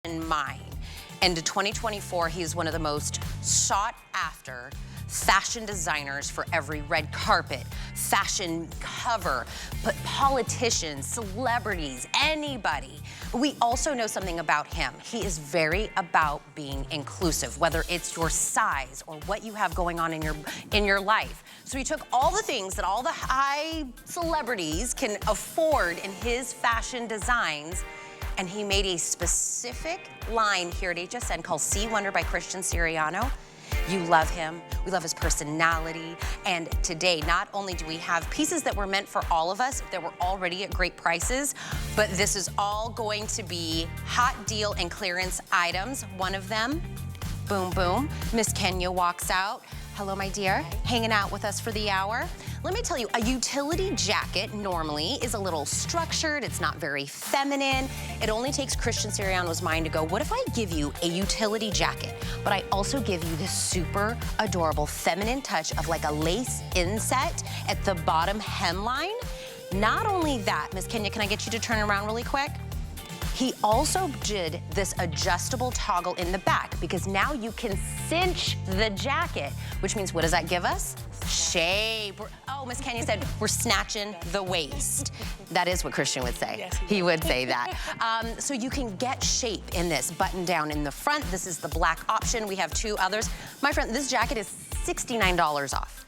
in mind. And in 2024, he is one of the most sought after fashion designers for every red carpet, fashion cover, but politicians, celebrities, anybody. We also know something about him. He is very about being inclusive, whether it's your size or what you have going on in your life. So he took all the things that all the high celebrities can afford in his fashion designs, and he made a specific line here at HSN called Sea Wonder by Christian Siriano. You love him, we love his personality, and today not only do we have pieces that were meant for all of us that were already at great prices, but this is all going to be hot deal and clearance items. One of them, boom, boom, Miss Kenya walks out. Hello, my dear, hanging out with us for the hour. Let me tell you, a utility jacket normally is a little structured, it's not very feminine. It only takes Christian Siriano's mind to go, what if I give you a utility jacket, but I also give you this super adorable feminine touch of like a lace inset at the bottom hemline? Not only that, Miss Kenya, can I get you to turn around really quick? He also did this adjustable toggle in the back because now you can cinch the jacket, which means what does that give us? Shape. Oh, Miss Kenya said we're snatching the waist. That is what Christian would say. Yes, he would say that. So you can get shape in this button down in the front. This is the black option. We have two others. My friend, this jacket is $69 off.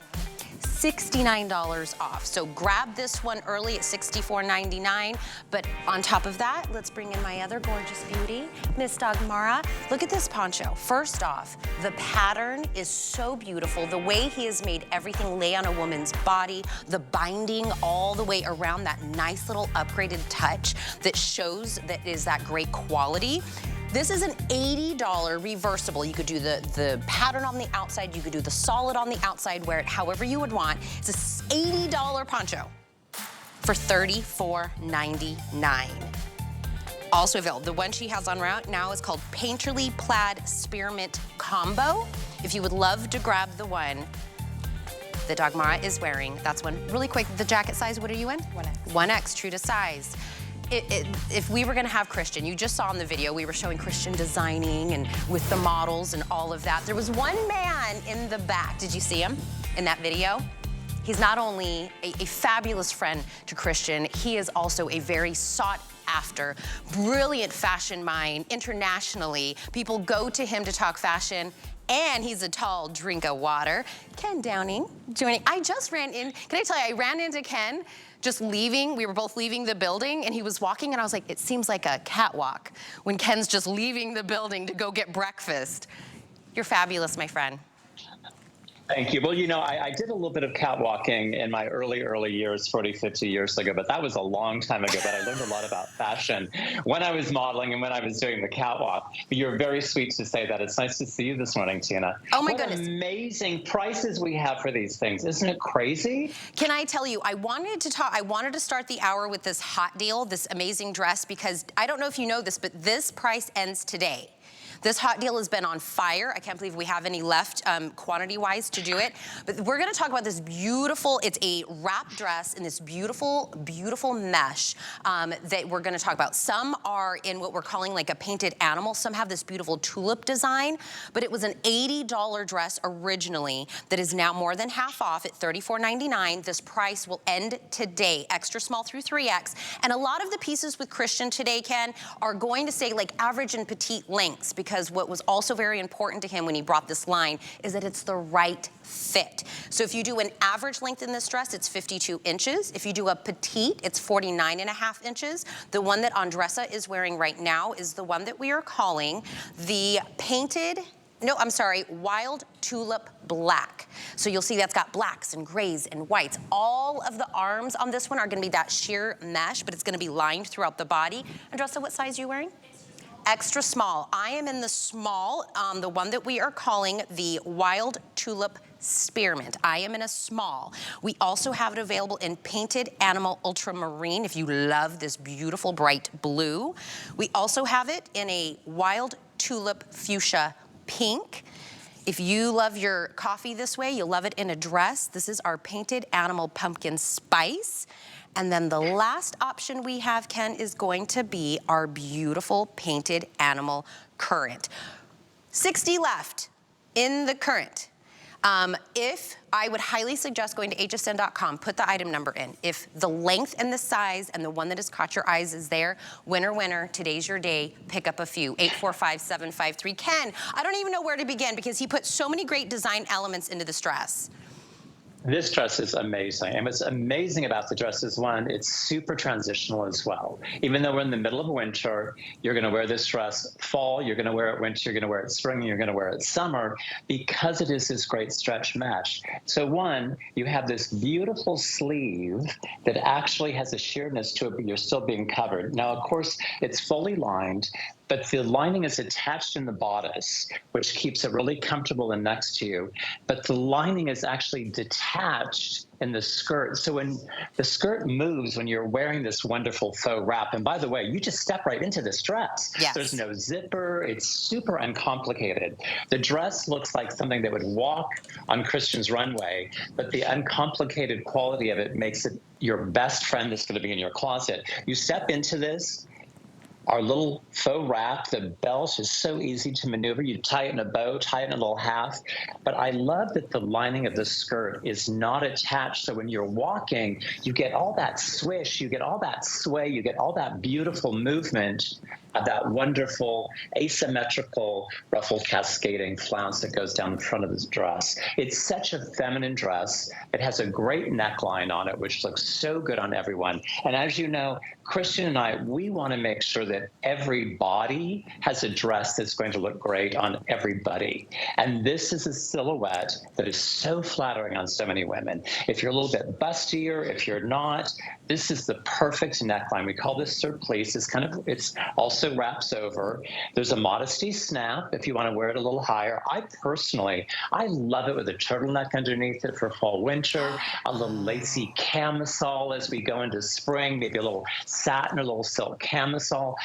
$69 off. So grab this one early at $64.99. But on top of that, let's bring in my other gorgeous beauty, Miss Dagmara. Look at this poncho. First off, the pattern is so beautiful. The way he has made everything lay on a woman's body, the binding all the way around, that nice little upgraded touch that shows that is that great quality. This is an $80 reversible. You could do the pattern on the outside, you could do the solid on the outside, wear it however you would want. It's a $80 poncho for $34.99. Also available, the one she has on right now is called Painterly Plaid Spearmint Combo. If you would love to grab the one that Dagmara is wearing, that's one. Really quick, the jacket size, what are you in? 1X. 1X, true to size. If we were gonna have Christian, you just saw in the video, we were showing Christian designing and with the models and all of that. There was one man in the back, did you see him in that video? He's not only a fabulous friend to Christian, he is also a very sought after, brilliant fashion mind internationally. People go to him to talk fashion, and he's a tall drink of water. Ken Downing joining. I just ran in, can I tell you, I ran into Ken just leaving. We were both leaving the building, and he was walking, and I was like, it seems like a catwalk when Ken's just leaving the building to go get breakfast. You're fabulous, my friend. Thank you. Well, you know, I did a little bit of catwalking in my early years, 40, 50 years ago, but that was a long time ago. But I learned a lot about fashion when I was modeling and when I was doing the catwalk. But you're very sweet to say that. It's nice to see you this morning, Tina. Oh, my what goodness. Amazing prices we have for these things. Isn't it crazy? Can I tell you, I wanted to start the hour with this hot deal, this amazing dress, because I don't know if you know this, but this price ends today. This hot deal has been on fire. I can't believe we have any left quantity-wise to do it. But we're gonna talk about this beautiful, it's a wrap dress in this beautiful, beautiful mesh that we're gonna talk about. Some are in what we're calling like a painted animal. Some have this beautiful tulip design, but it was an $80 dress originally that is now more than half off at $34.99. This price will end today, extra small through 3X. And a lot of the pieces with Christian today, Ken, are going to say like average and petite lengths, because what was also very important to him when he brought this line is that it's the right fit. So if you do an average length in this dress, it's 52 inches. If you do a petite, it's 49.5 inches. The one that Andressa is wearing right now is the one that we are calling the Wild Tulip Black. So you'll see that's got blacks and grays and whites. All of the arms on this one are gonna be that sheer mesh, but it's gonna be lined throughout the body. Andressa, what size are you wearing? Extra small. I am in the small, the one that we are calling the Wild Tulip Spearmint. I am in a small. We also have it available in Painted Animal Ultramarine if you love this beautiful bright blue. We also have it in a Wild Tulip Fuchsia Pink. If you love your coffee this way, you'll love it in a dress. This is our Painted Animal Pumpkin Spice. And then the last option we have, Ken, is going to be our beautiful painted animal current. 60 left in the current. If I would highly suggest going to hsn.com, put the item number in. If the length and the size and the one that has caught your eyes is there, winner, winner, today's your day, pick up a few. 845-753. Ken, I don't even know where to begin because he put so many great design elements into this dress. This dress is amazing. And what's amazing about the dress is, one, it's super transitional as well. Even though we're in the middle of winter, you're going to wear this dress fall, you're going to wear it winter, you're going to wear it spring, and you're going to wear it summer because it is this great stretch mesh. So one, you have this beautiful sleeve that actually has a sheerness to it, but you're still being covered. Now, of course, it's fully lined, but the lining is attached in the bodice, which keeps it really comfortable and next to you. But the lining is actually detached in the skirt. So when the skirt moves, when you're wearing this wonderful faux wrap, and by the way, you just step right into this dress. Yes. There's no zipper. It's super uncomplicated. The dress looks like something that would walk on Christian's runway, but the uncomplicated quality of it makes it your best friend that's going to be in your closet. You step into this, our little faux wrap, the belt is so easy to maneuver. You tie it in a bow, tie it in a little half. But I love that the lining of the skirt is not attached. So when you're walking, you get all that swish, you get all that sway, you get all that beautiful movement of that wonderful asymmetrical ruffled cascading flounce that goes down the front of this dress. It's such a feminine dress. It has a great neckline on it, which looks so good on everyone. And as you know, Christian and I, we want to make sure that every body has a dress that's going to look great on everybody. And this is a silhouette that is so flattering on so many women. If you're a little bit bustier, if you're not, this is the perfect neckline. We call this surplice. It's also wraps over. There's a modesty snap if you want to wear it a little higher. I love it with a turtleneck underneath it for fall, winter, a little lacy camisole as we go into spring, maybe a little satin or a little silk camisole.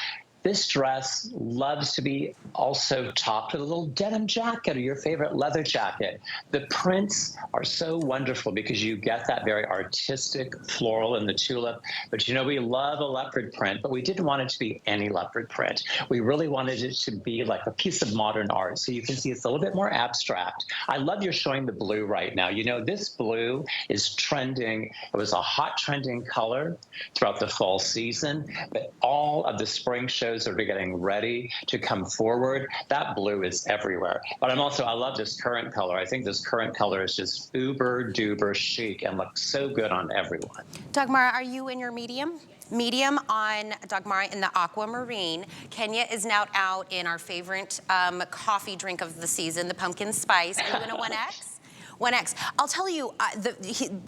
This dress loves to be also topped with a little denim jacket or your favorite leather jacket. The prints are so wonderful because you get that very artistic floral in the tulip. But you know, we love a leopard print, but we didn't want it to be any leopard print. We really wanted it to be like a piece of modern art. So you can see it's a little bit more abstract. I love you're showing the blue right now. You know, this blue is trending. It was a hot trending color throughout the fall season, but all of the spring shows are getting ready to come forward. That blue is everywhere. But I love this current color. I think this current color is just uber duper chic and looks so good on everyone. Dagmara, are you in your medium? Medium on Dagmara in the aquamarine. Kenya is now out in our favorite coffee drink of the season, the pumpkin spice. Are you in a 1X? 1X. I'll tell you,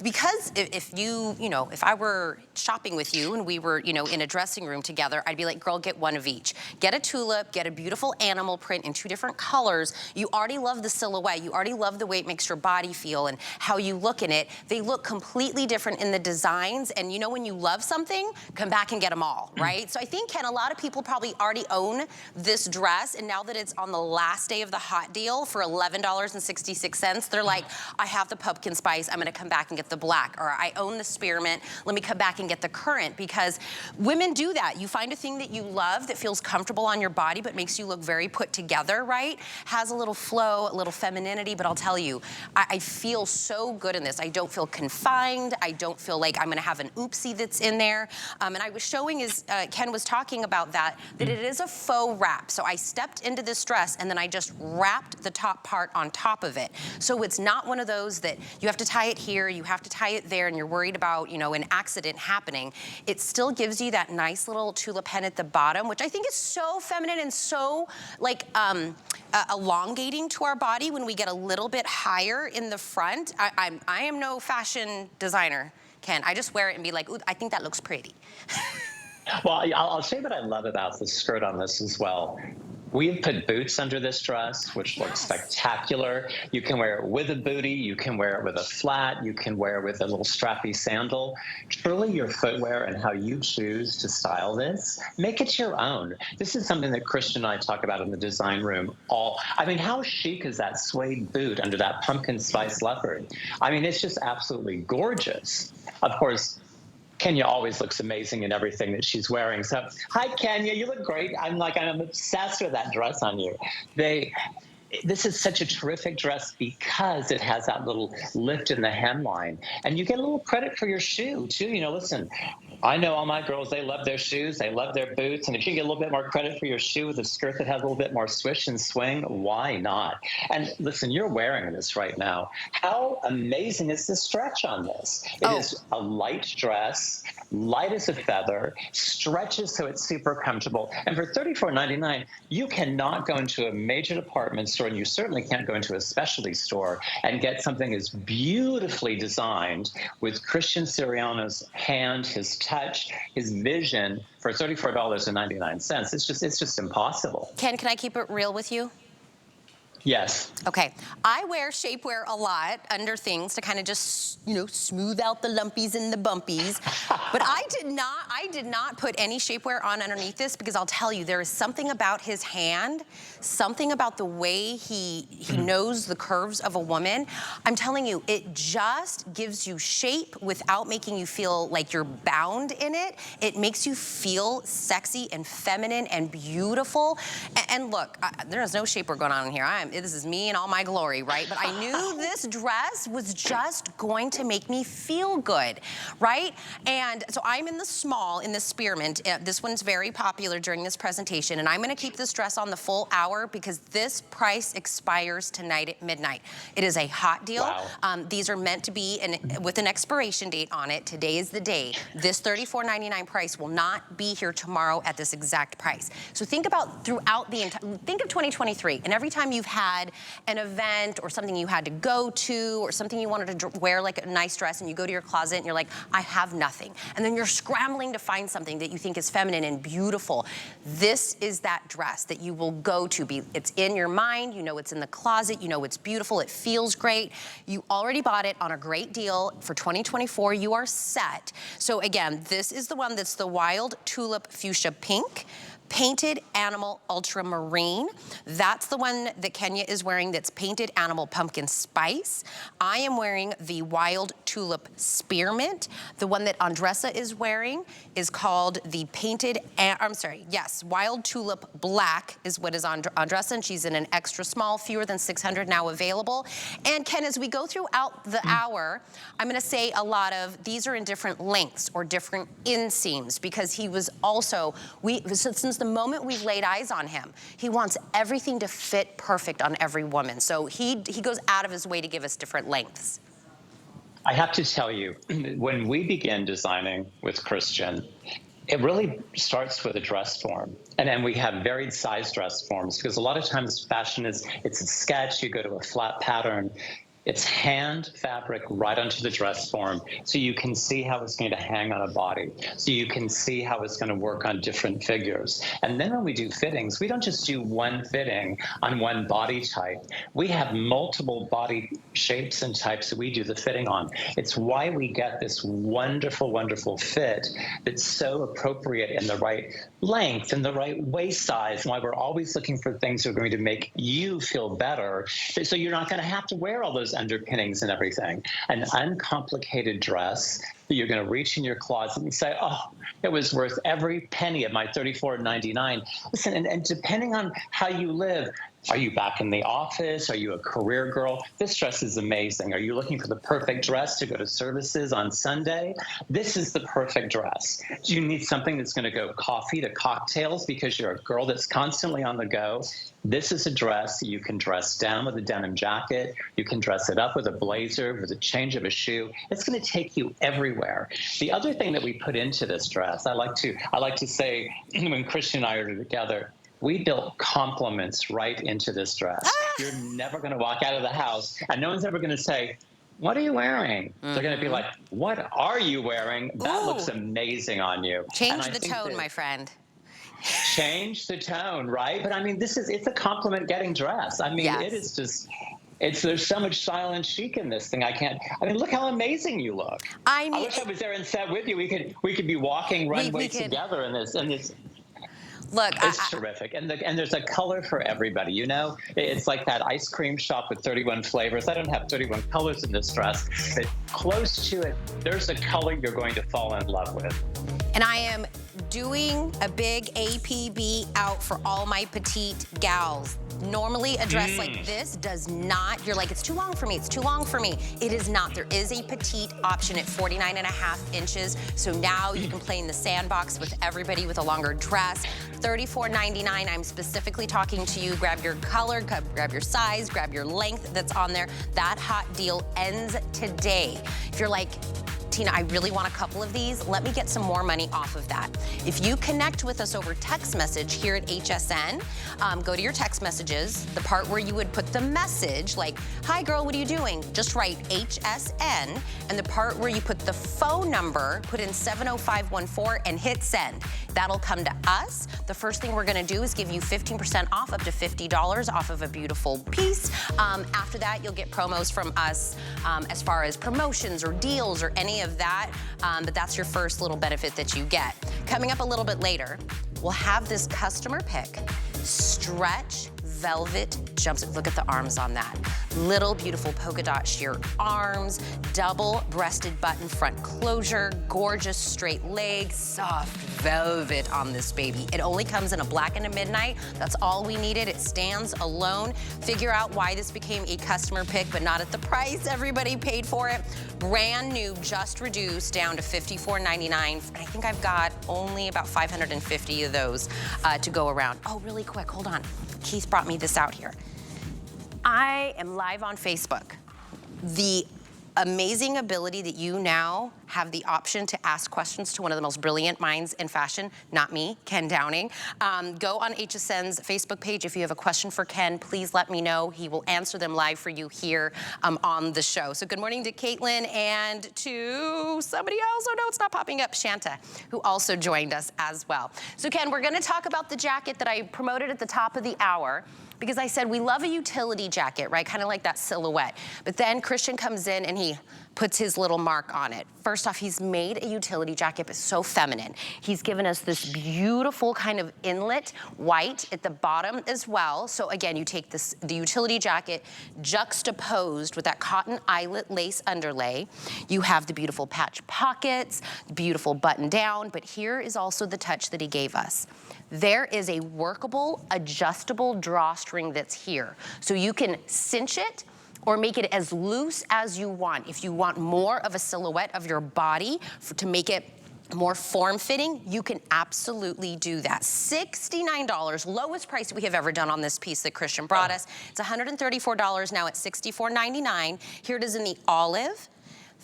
because if I were shopping with you and we were, in a dressing room together, I'd be like, girl, get one of each. Get a tulip, get a beautiful animal print in 2 different colors. You already love the silhouette. You already love the way it makes your body feel and how you look in it. They look completely different in the designs. And when you love something, come back and get them all, right? So I think, Ken, a lot of people probably already own this dress. And now that it's on the last day of the hot deal for $11.66, they're like, I have the pumpkin spice, I'm gonna come back and get the black, or I own the spearmint, let me come back and get the currant, because women do that. You find a thing that you love that feels comfortable on your body but makes you look very put together, right? Has a little flow, a little femininity, but I'll tell you, I feel so good in this. I don't feel confined. I don't feel like I'm gonna have an oopsie that's in there. And I was showing, as Ken was talking about that it is a faux wrap. So I stepped into this dress and then I just wrapped the top part on top of it. So it's not one of those that you have to tie it here, you have to tie it there, and you're worried about, an accident happening. It still gives you that nice little tulip hem at the bottom, which I think is so feminine and so elongating to our body when we get a little bit higher in the front. I am no fashion designer, Ken. I just wear it and be like, ooh, I think that looks pretty. Well, I'll say what I love about the skirt on this as well. We've put boots under this dress, which looks spectacular. You can wear it with a bootie. You can wear it with a flat. You can wear it with a little strappy sandal. Truly your footwear and how you choose to style this, make it your own. This is something that Christian and I talk about in the design room. How chic is that suede boot under that pumpkin spice leopard? It's just absolutely gorgeous. Of course, Kenya always looks amazing in everything that she's wearing. So, hi, Kenya, you look great. I'm obsessed with that dress on you. This is such a terrific dress because it has that little lift in the hemline. And you get a little credit for your shoe, too. You know, listen, I know all my girls, they love their shoes, they love their boots. And if you get a little bit more credit for your shoe with a skirt that has a little bit more swish and swing, why not? And listen, you're wearing this right now. How amazing is the stretch on this? It is a light dress, light as a feather, stretches so it's super comfortable. And for $34.99, you cannot go into a major department store, and you certainly can't go into a specialty store and get something as beautifully designed with Christian Siriano's hand, his touch, his vision for $34.99. It's just impossible. Ken, can I keep it real with you? Yes. Okay, I wear shapewear a lot under things to kind of just, you know, smooth out the lumpies and the bumpies. But I did not put any shapewear on underneath this, because I'll tell you, there is something about his hand, something about the way he knows the curves of a woman. I'm telling you, it just gives you shape without making you feel like you're bound in it. It makes you feel sexy and feminine and beautiful. And look, there's no shapewear going on in here. This is me in all my glory, right? But I knew this dress was just going to make me feel good, right? And so I'm in the small, in the spearmint. This one's very popular during this presentation, and I'm gonna keep this dress on the full hour because this price expires tonight at midnight. It is a hot deal. Wow. These are meant to be with an expiration date on it. Today is the day. This $34.99 price will not be here tomorrow at this exact price. So think about throughout the entire, think of 2023, and every time you've had an event or something you had to go to or something you wanted to wear, like a nice dress, and you go to your closet and you're like, I have nothing. And then you're scrambling to find something that you think is feminine and beautiful. This is that dress that you will go to. It's in your mind, you know it's in the closet, you know it's beautiful, it feels great. You already bought it on a great deal. For 2024, you are set. So again, this is the one that's the Wild Tulip Fuchsia Pink. Painted Animal Ultramarine. That's the one that Kenya is wearing, that's Painted Animal Pumpkin Spice. I am wearing the Wild Tulip Spearmint. The one that Andressa is wearing is called the Wild Tulip Black is what is on Andressa, and she's in an extra small, fewer than 600 now available. And Ken, as we go throughout the hour, I'm gonna say a lot of, these are in different lengths or different inseams, because he was also, since the moment we've laid eyes on him, he wants everything to fit perfect on every woman. So he goes out of his way to give us different lengths. I have to tell you, when we begin designing with Christian, it really starts with a dress form. And then we have varied size dress forms, because a lot of times fashion it's a sketch, you go to a flat pattern. It's hand fabric right onto the dress form, so you can see how it's going to hang on a body, so you can see how it's going to work on different figures. And then when we do fittings, we don't just do one fitting on one body type. We have multiple body shapes and types that we do the fitting on. It's why we get this wonderful, wonderful fit that's so appropriate in the right length and the right waist size, and why we're always looking for things that are going to make you feel better, so you're not going to have to wear all those underpinnings and everything. An uncomplicated dress that you're going to reach in your closet and say, oh, it was worth every penny of my $34.99. Listen, and depending on how you live, are you back in the office? Are you a career girl? This dress is amazing. Are you looking for the perfect dress to go to services on Sunday? This is the perfect dress. Do you need something that's going to go coffee to cocktails because you're a girl that's constantly on the go? This is a dress you can dress down with a denim jacket. You can dress it up with a blazer, with a change of a shoe. It's going to take you everywhere. The other thing that we put into this dress, I like to say, when Christian and I are together, we built compliments right into this dress. You're never going to walk out of the house and no one's ever going to say, what are you wearing? They're going to be like, what are you wearing? That looks amazing on you. Change the tone, my friend. Change the tone, right? But I mean, it's a compliment getting dressed. I mean, yes. It is just, there's so much style and chic in this thing. I mean, look how amazing you look. I wish I was there and sat with you. We could be walking runway together in this. Look, It's terrific, and there's a color for everybody. You know, it's like that ice cream shop with 31 flavors. I don't have 31 colors in this dress, but close to it, there's a color you're going to fall in love with. and I am doing a big APB out for all my petite gals. Normally a dress like this does not, you're like, it's too long for me, it's too long for me. It is not. There is a petite option at 49.5 inches. So now you can play in the sandbox with everybody with a longer dress. $34.99, I'm specifically talking to you. Grab your color, grab your size, grab your length that's on there. That hot deal ends today. If you're like, Tina, I really want a couple of these, let me get some more money off of that. If you connect with us over text message here at HSN, go to your text messages, the part where you would put the message like, hi girl, what are you doing? Just write HSN, and the part where you put the phone number, put in 70514 and hit send. That'll come to us. The first thing we're gonna do is give you 15% off, up to $50 off of a beautiful piece. After that, you'll get promos from us as far as promotions or deals or any of that, but that's your first little benefit that you get. Coming up a little bit later, we'll have this customer pick, stretch velvet jumpsuit. Look at the arms on that. Little beautiful polka dot sheer arms, double breasted button front closure, gorgeous straight legs, soft velvet on this baby. It only comes in a black and a midnight. That's all we needed. It stands alone. Figure out why this became a customer pick, but not at the price everybody paid for it. Brand new, just reduced down to $54.99. I think I've got only about 550 of those to go around. Oh, really quick, hold on. Keith brought me this out here. I am live on Facebook. The amazing ability that you now have the option to ask questions to one of the most brilliant minds in fashion, not me, Ken Downing. Go on HSN's Facebook page. If you have a question for Ken, please let me know. He will answer them live for you here on the show. So good morning to Caitlin and to somebody else. Oh no, it's not popping up, Shanta, who also joined us as well. So Ken, we're gonna talk about the jacket that I promoted at the top of the hour, because I said we love a utility jacket, right? Kind of like that silhouette. But then Christian comes in and he puts his little mark on it. First off, he's made a utility jacket, but so feminine. He's given us this beautiful kind of inlet white at the bottom as well. So again, you take this, the utility jacket juxtaposed with that cotton eyelet lace underlay. You have the beautiful patch pockets, beautiful button down, but here is also the touch that he gave us. There is a workable, adjustable drawstring that's here. So you can cinch it or make it as loose as you want. If you want more of a silhouette of your body to make it more form-fitting, you can absolutely do that. $69, lowest price we have ever done on this piece that Christian brought us. It's $134 now at $64.99. Here it is in the olive.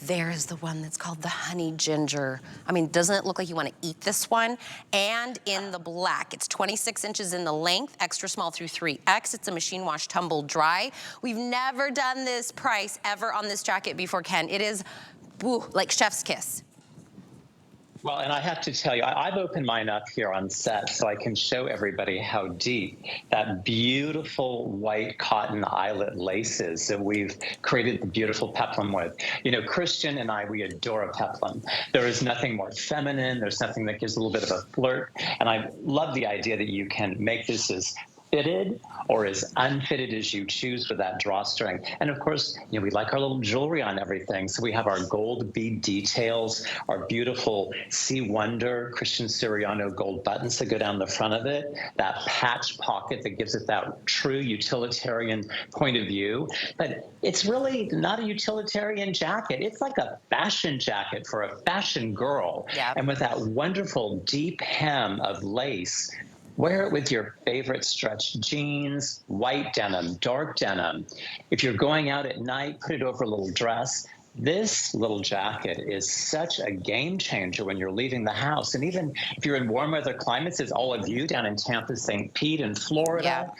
There is the one that's called the honey ginger. I mean, doesn't it look like you want to eat this one? And in the black, it's 26 inches in the length, extra small through 3X. It's a machine wash, tumble dry. We've never done this price ever on this jacket before, Ken. It is like chef's kiss. Well, and I have to tell you, I've opened mine up here on set so I can show everybody how deep that beautiful white cotton eyelet lace is that we've created the beautiful peplum with. You know, Christian and I, we adore a peplum. There is nothing more feminine. There's nothing that gives a little bit of a flirt. And I love the idea that you can make this as fitted or as unfitted as you choose with that drawstring. And of course, you know, we like our little jewelry on everything. So we have our gold bead details, our beautiful Sea Wonder Christian Siriano gold buttons that go down the front of it, that patch pocket that gives it that true utilitarian point of view. But it's really not a utilitarian jacket. It's like a fashion jacket for a fashion girl. Yep. And with that wonderful deep hem of lace, wear it with your favorite stretch jeans, white denim, dark denim. If you're going out at night, put it over a little dress. This little jacket is such a game changer when you're leaving the house. And even if you're in warm weather climates, as all of you down in Tampa, St. Pete, and Florida,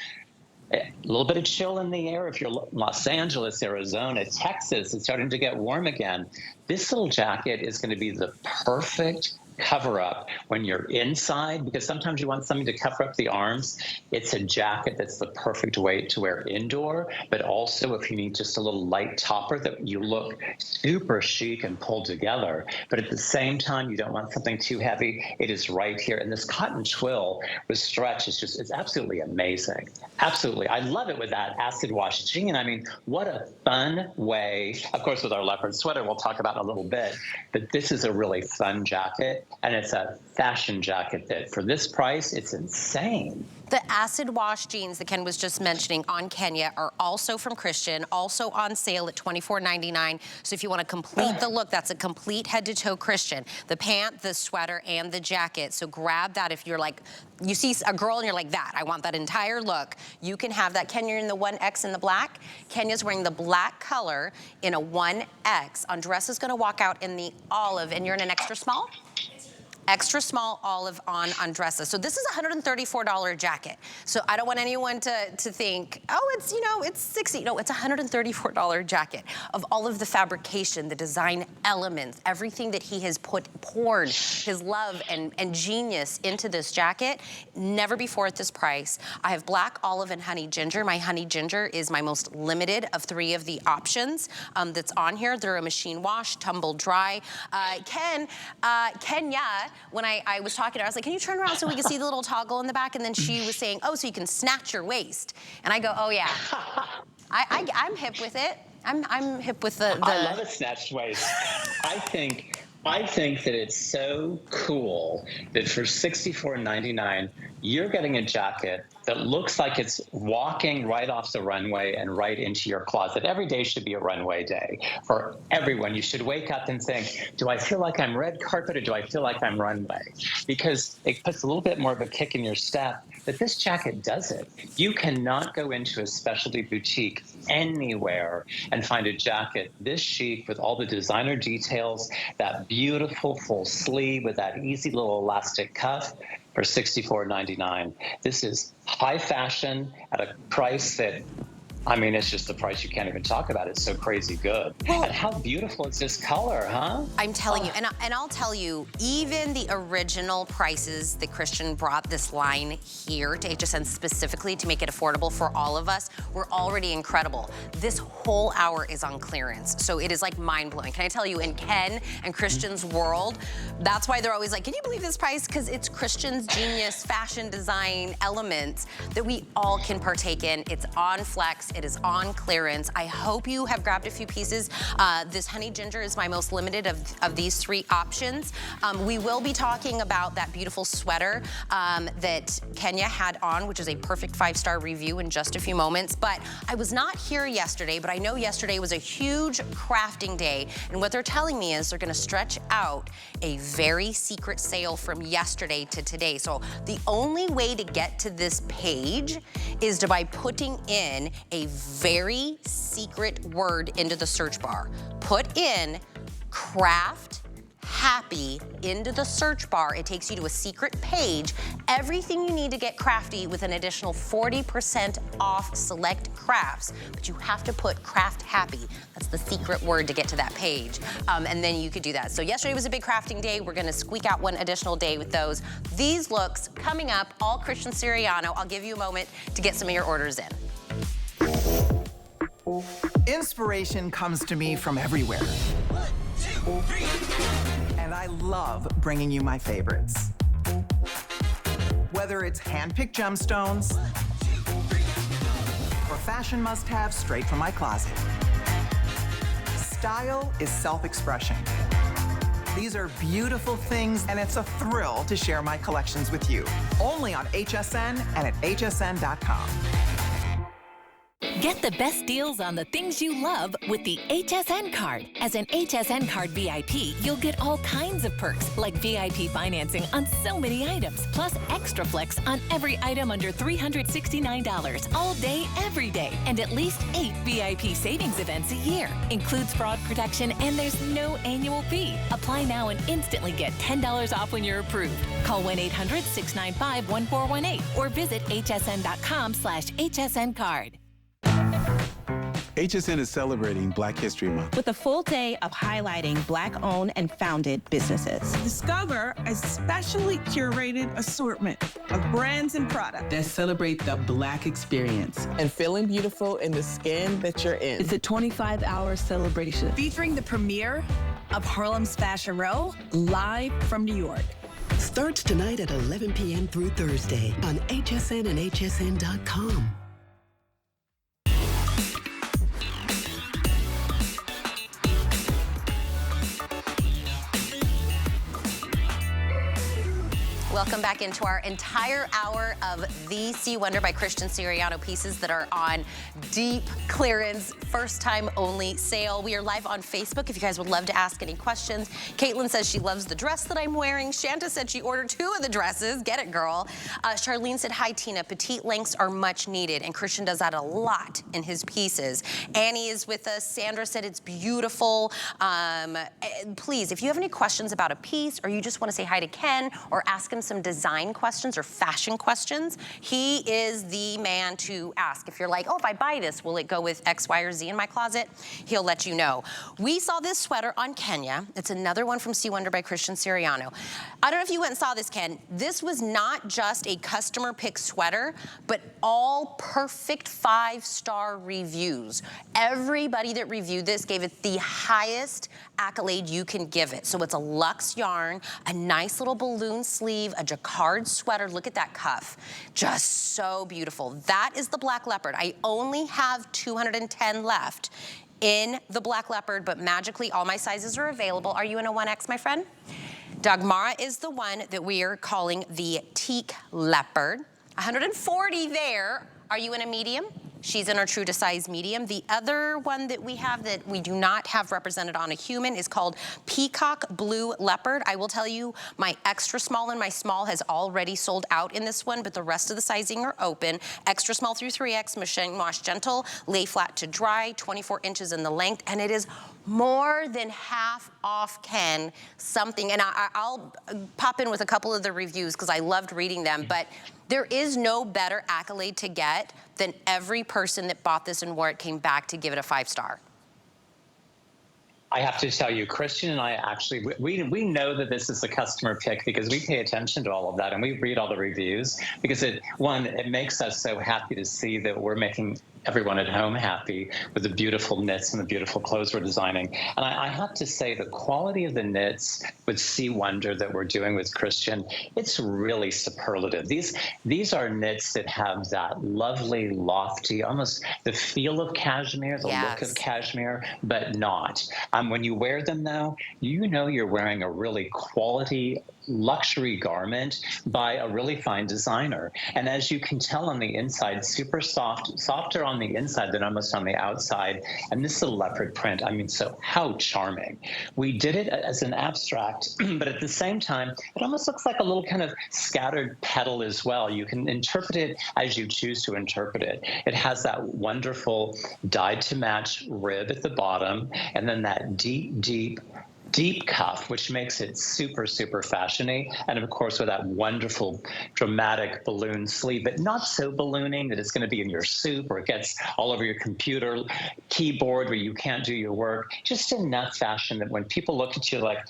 a little bit of chill in the air. If you're Los Angeles, Arizona, Texas, it's starting to get warm again. This little jacket is going to be the perfect cover up when you're inside, because sometimes you want something to cover up the arms. It's a jacket that's the perfect weight to wear indoor, but also if you need just a little light topper that you look super chic and pulled together, but at the same time, you don't want something too heavy. It is right here. And this cotton twill with stretch is just, it's absolutely amazing. Absolutely. I love it with that acid wash jean. I mean, what a fun way, of course, with our leopard sweater, we'll talk about in a little bit, but this is a really fun jacket. And it's a fashion jacket that for this price, it's insane. The acid wash jeans that Ken was just mentioning on Kenya are also from Christian, also on sale at $24.99. So if you want to complete the look, that's a complete head-to-toe Christian. The pant, the sweater, and the jacket. So grab that if you're like, you see a girl and you're like, I want that entire look. You can have that. Kenya, you're in the 1X in the black. Kenya's wearing the black color in a 1X. Andressa is going to walk out in the olive, and you're in an extra small? Extra small olive on Andressa. So this is a $134 jacket. So I don't want anyone to think, oh, it's, you know, it's $60. No, it's a $134 jacket of all of the fabrication, the design elements, everything that he has poured his love and genius into this jacket. Never before at this price. I have black, olive, and honey ginger. My honey ginger is my most limited of 3 of the options that's on here. They're a machine wash, tumble dry. Kenya, when I was talking to her, I was like, can you turn around so we can see the little toggle in the back? And then she was saying, oh, so you can snatch your waist. And I go, oh, yeah. I'm hip with it. I'm hip with the... I love a snatched waist. I think that it's so cool that for $64.99, you're getting a jacket that looks like it's walking right off the runway and right into your closet. Every day should be a runway day for everyone. You should wake up and think, do I feel like I'm red carpet or do I feel like I'm runway? Because it puts a little bit more of a kick in your step. But this jacket does it. You cannot go into a specialty boutique anywhere and find a jacket this chic with all the designer details, that beautiful full sleeve with that easy little elastic cuff for $64.99. This is high fashion at a price that, I mean, it's just the price you can't even talk about. It's so crazy good. Well, and how beautiful is this color, huh? I'm telling you, and I'll tell you, even the original prices that Christian brought this line here to HSN specifically to make it affordable for all of us were already incredible. This whole hour is on clearance, so it is like mind-blowing. Can I tell you, in Ken and Christian's world, that's why they're always like, can you believe this price? Because it's Christian's genius fashion design elements that we all can partake in. It's on flex. It is on clearance. I hope you have grabbed a few pieces. This honey ginger is my most limited of these 3 options. We will be talking about that beautiful sweater that Kenya had on, which is a perfect 5-star review in just a few moments. But I was not here yesterday, but I know yesterday was a huge crafting day. And what they're telling me is they're gonna stretch out a very secret sale from yesterday to today. So the only way to get to this page is by putting in a very secret word into the search bar. Put in craft happy into the search bar. It takes you to a secret page. Everything you need to get crafty with an additional 40% off select crafts, but you have to put craft happy. That's the secret word to get to that page. And then you could do that. So yesterday was a big crafting day. We're gonna squeak out one additional day with those. These looks coming up, all Christian Siriano. I'll give you a moment to get some of your orders in. Inspiration comes to me from everywhere. 1, 2, 3. And I love bringing you my favorites. Whether it's hand-picked gemstones or fashion must-haves straight from my closet. Style is self-expression. These are beautiful things, and it's a thrill to share my collections with you. Only on HSN and at hsn.com. Get the best deals on the things you love with the HSN card. As an HSN card VIP, you'll get all kinds of perks like VIP financing on so many items, plus extra flex on every item under $369 all day, every day, and at least 8 VIP savings events a year. Includes fraud protection, and there's no annual fee. Apply now and instantly get $10 off when you're approved. Call 1-800-695-1418 or visit hsn.com/HSN card. HSN is celebrating Black History Month with a full day of highlighting Black-owned and founded businesses. Discover a specially curated assortment of brands and products that celebrate the Black experience and feeling beautiful in the skin that you're in. It's a 25-hour celebration featuring the premiere of Harlem's Fashion Row live from New York. Starts tonight at 11 p.m. through Thursday on HSN and hsn.com. Welcome back into our entire hour of The Sea Wonder by Christian Siriano pieces that are on deep clearance, first time only sale. We are live on Facebook if you guys would love to ask any questions. Caitlin says she loves the dress that I'm wearing. Shanta said she ordered 2 of the dresses. Get it, girl. Charlene said, hi, Tina. Petite lengths are much needed, and Christian does that a lot in his pieces. Annie is with us. Sandra said it's beautiful. Please, if you have any questions about a piece, or you just want to say hi to Ken or ask him some design questions or fashion questions, he is the man to ask. If you're like, oh, if I buy this, will it go with X, Y, or Z in my closet? He'll let you know. We saw this sweater on Kenya. It's another one from Sea Wonder by Christian Siriano. I don't know if you went and saw this, Ken. This was not just a customer pick sweater, but all perfect 5-star reviews. Everybody that reviewed this gave it the highest accolade you can give it. So it's a luxe yarn, a nice little balloon sleeve, a jacquard sweater. Look at that cuff. Just so beautiful. That is the black leopard. I only have 210 left in the black leopard, but magically all my sizes are available. Are you in a 1X, my friend? Dagmara is the one that we are calling the teak leopard. 140 there. Are you in a medium? She's in her true to size medium. The other one that we have that we do not have represented on a human is called Peacock Blue Leopard. I will tell you, my extra small and my small has already sold out in this one, but the rest of the sizing are open. Extra small through 3X, machine wash gentle, lay flat to dry, 24 inches in the length, and it is more than half off, Ken, something. And I'll pop in with a couple of the reviews because I loved reading them, but there is no better accolade to get than every person that bought this and wore it came back to give it a 5-star. I have to tell you, Christian and I actually, we know that this is a customer pick because we pay attention to all of that and we read all the reviews because it makes us so happy to see that we're making everyone at home happy with the beautiful knits and the beautiful clothes we're designing. And I have to say the quality of the knits with Sea Wonder that we're doing with Christian, it's really superlative. These are knits that have that lovely, lofty, almost the feel of cashmere, the look of cashmere, but not. When you wear them though, you know you're wearing a really quality luxury garment by a really fine designer. And as you can tell on the inside, super soft, softer on the inside than almost on the outside. And this is a leopard print. I mean, so how charming. We did it as an abstract, but at the same time, it almost looks like a little kind of scattered petal as well. You can interpret it as you choose to interpret it. It has that wonderful dyed to match rib at the bottom, and then that deep cuff, which makes it super, super fashiony. And of course, with that wonderful dramatic balloon sleeve, but not so ballooning that it's going to be in your soup or it gets all over your computer keyboard where you can't do your work. Just enough fashion that when people look at you like,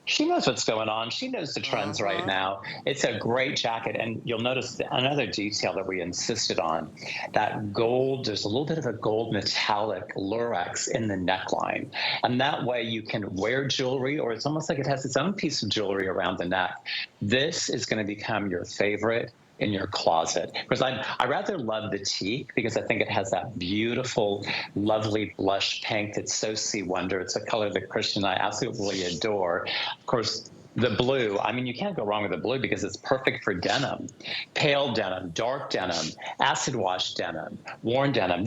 she knows what's going on. She knows the trends right now. It's a great jacket. And you'll notice another detail that we insisted on, that gold, there's a little bit of a gold metallic lurex in the neckline. And that way you can wear jewelry, or it's almost like it has its own piece of jewelry around the neck. This is going to become your favorite in your closet. Because I rather love the teak because I think it has that beautiful, lovely blush pink that's so Sea Wonder. It's a color that Christian and I absolutely adore. Of course, the blue, I mean, you can't go wrong with the blue because it's perfect for denim. Pale denim, dark denim, acid wash denim, worn denim.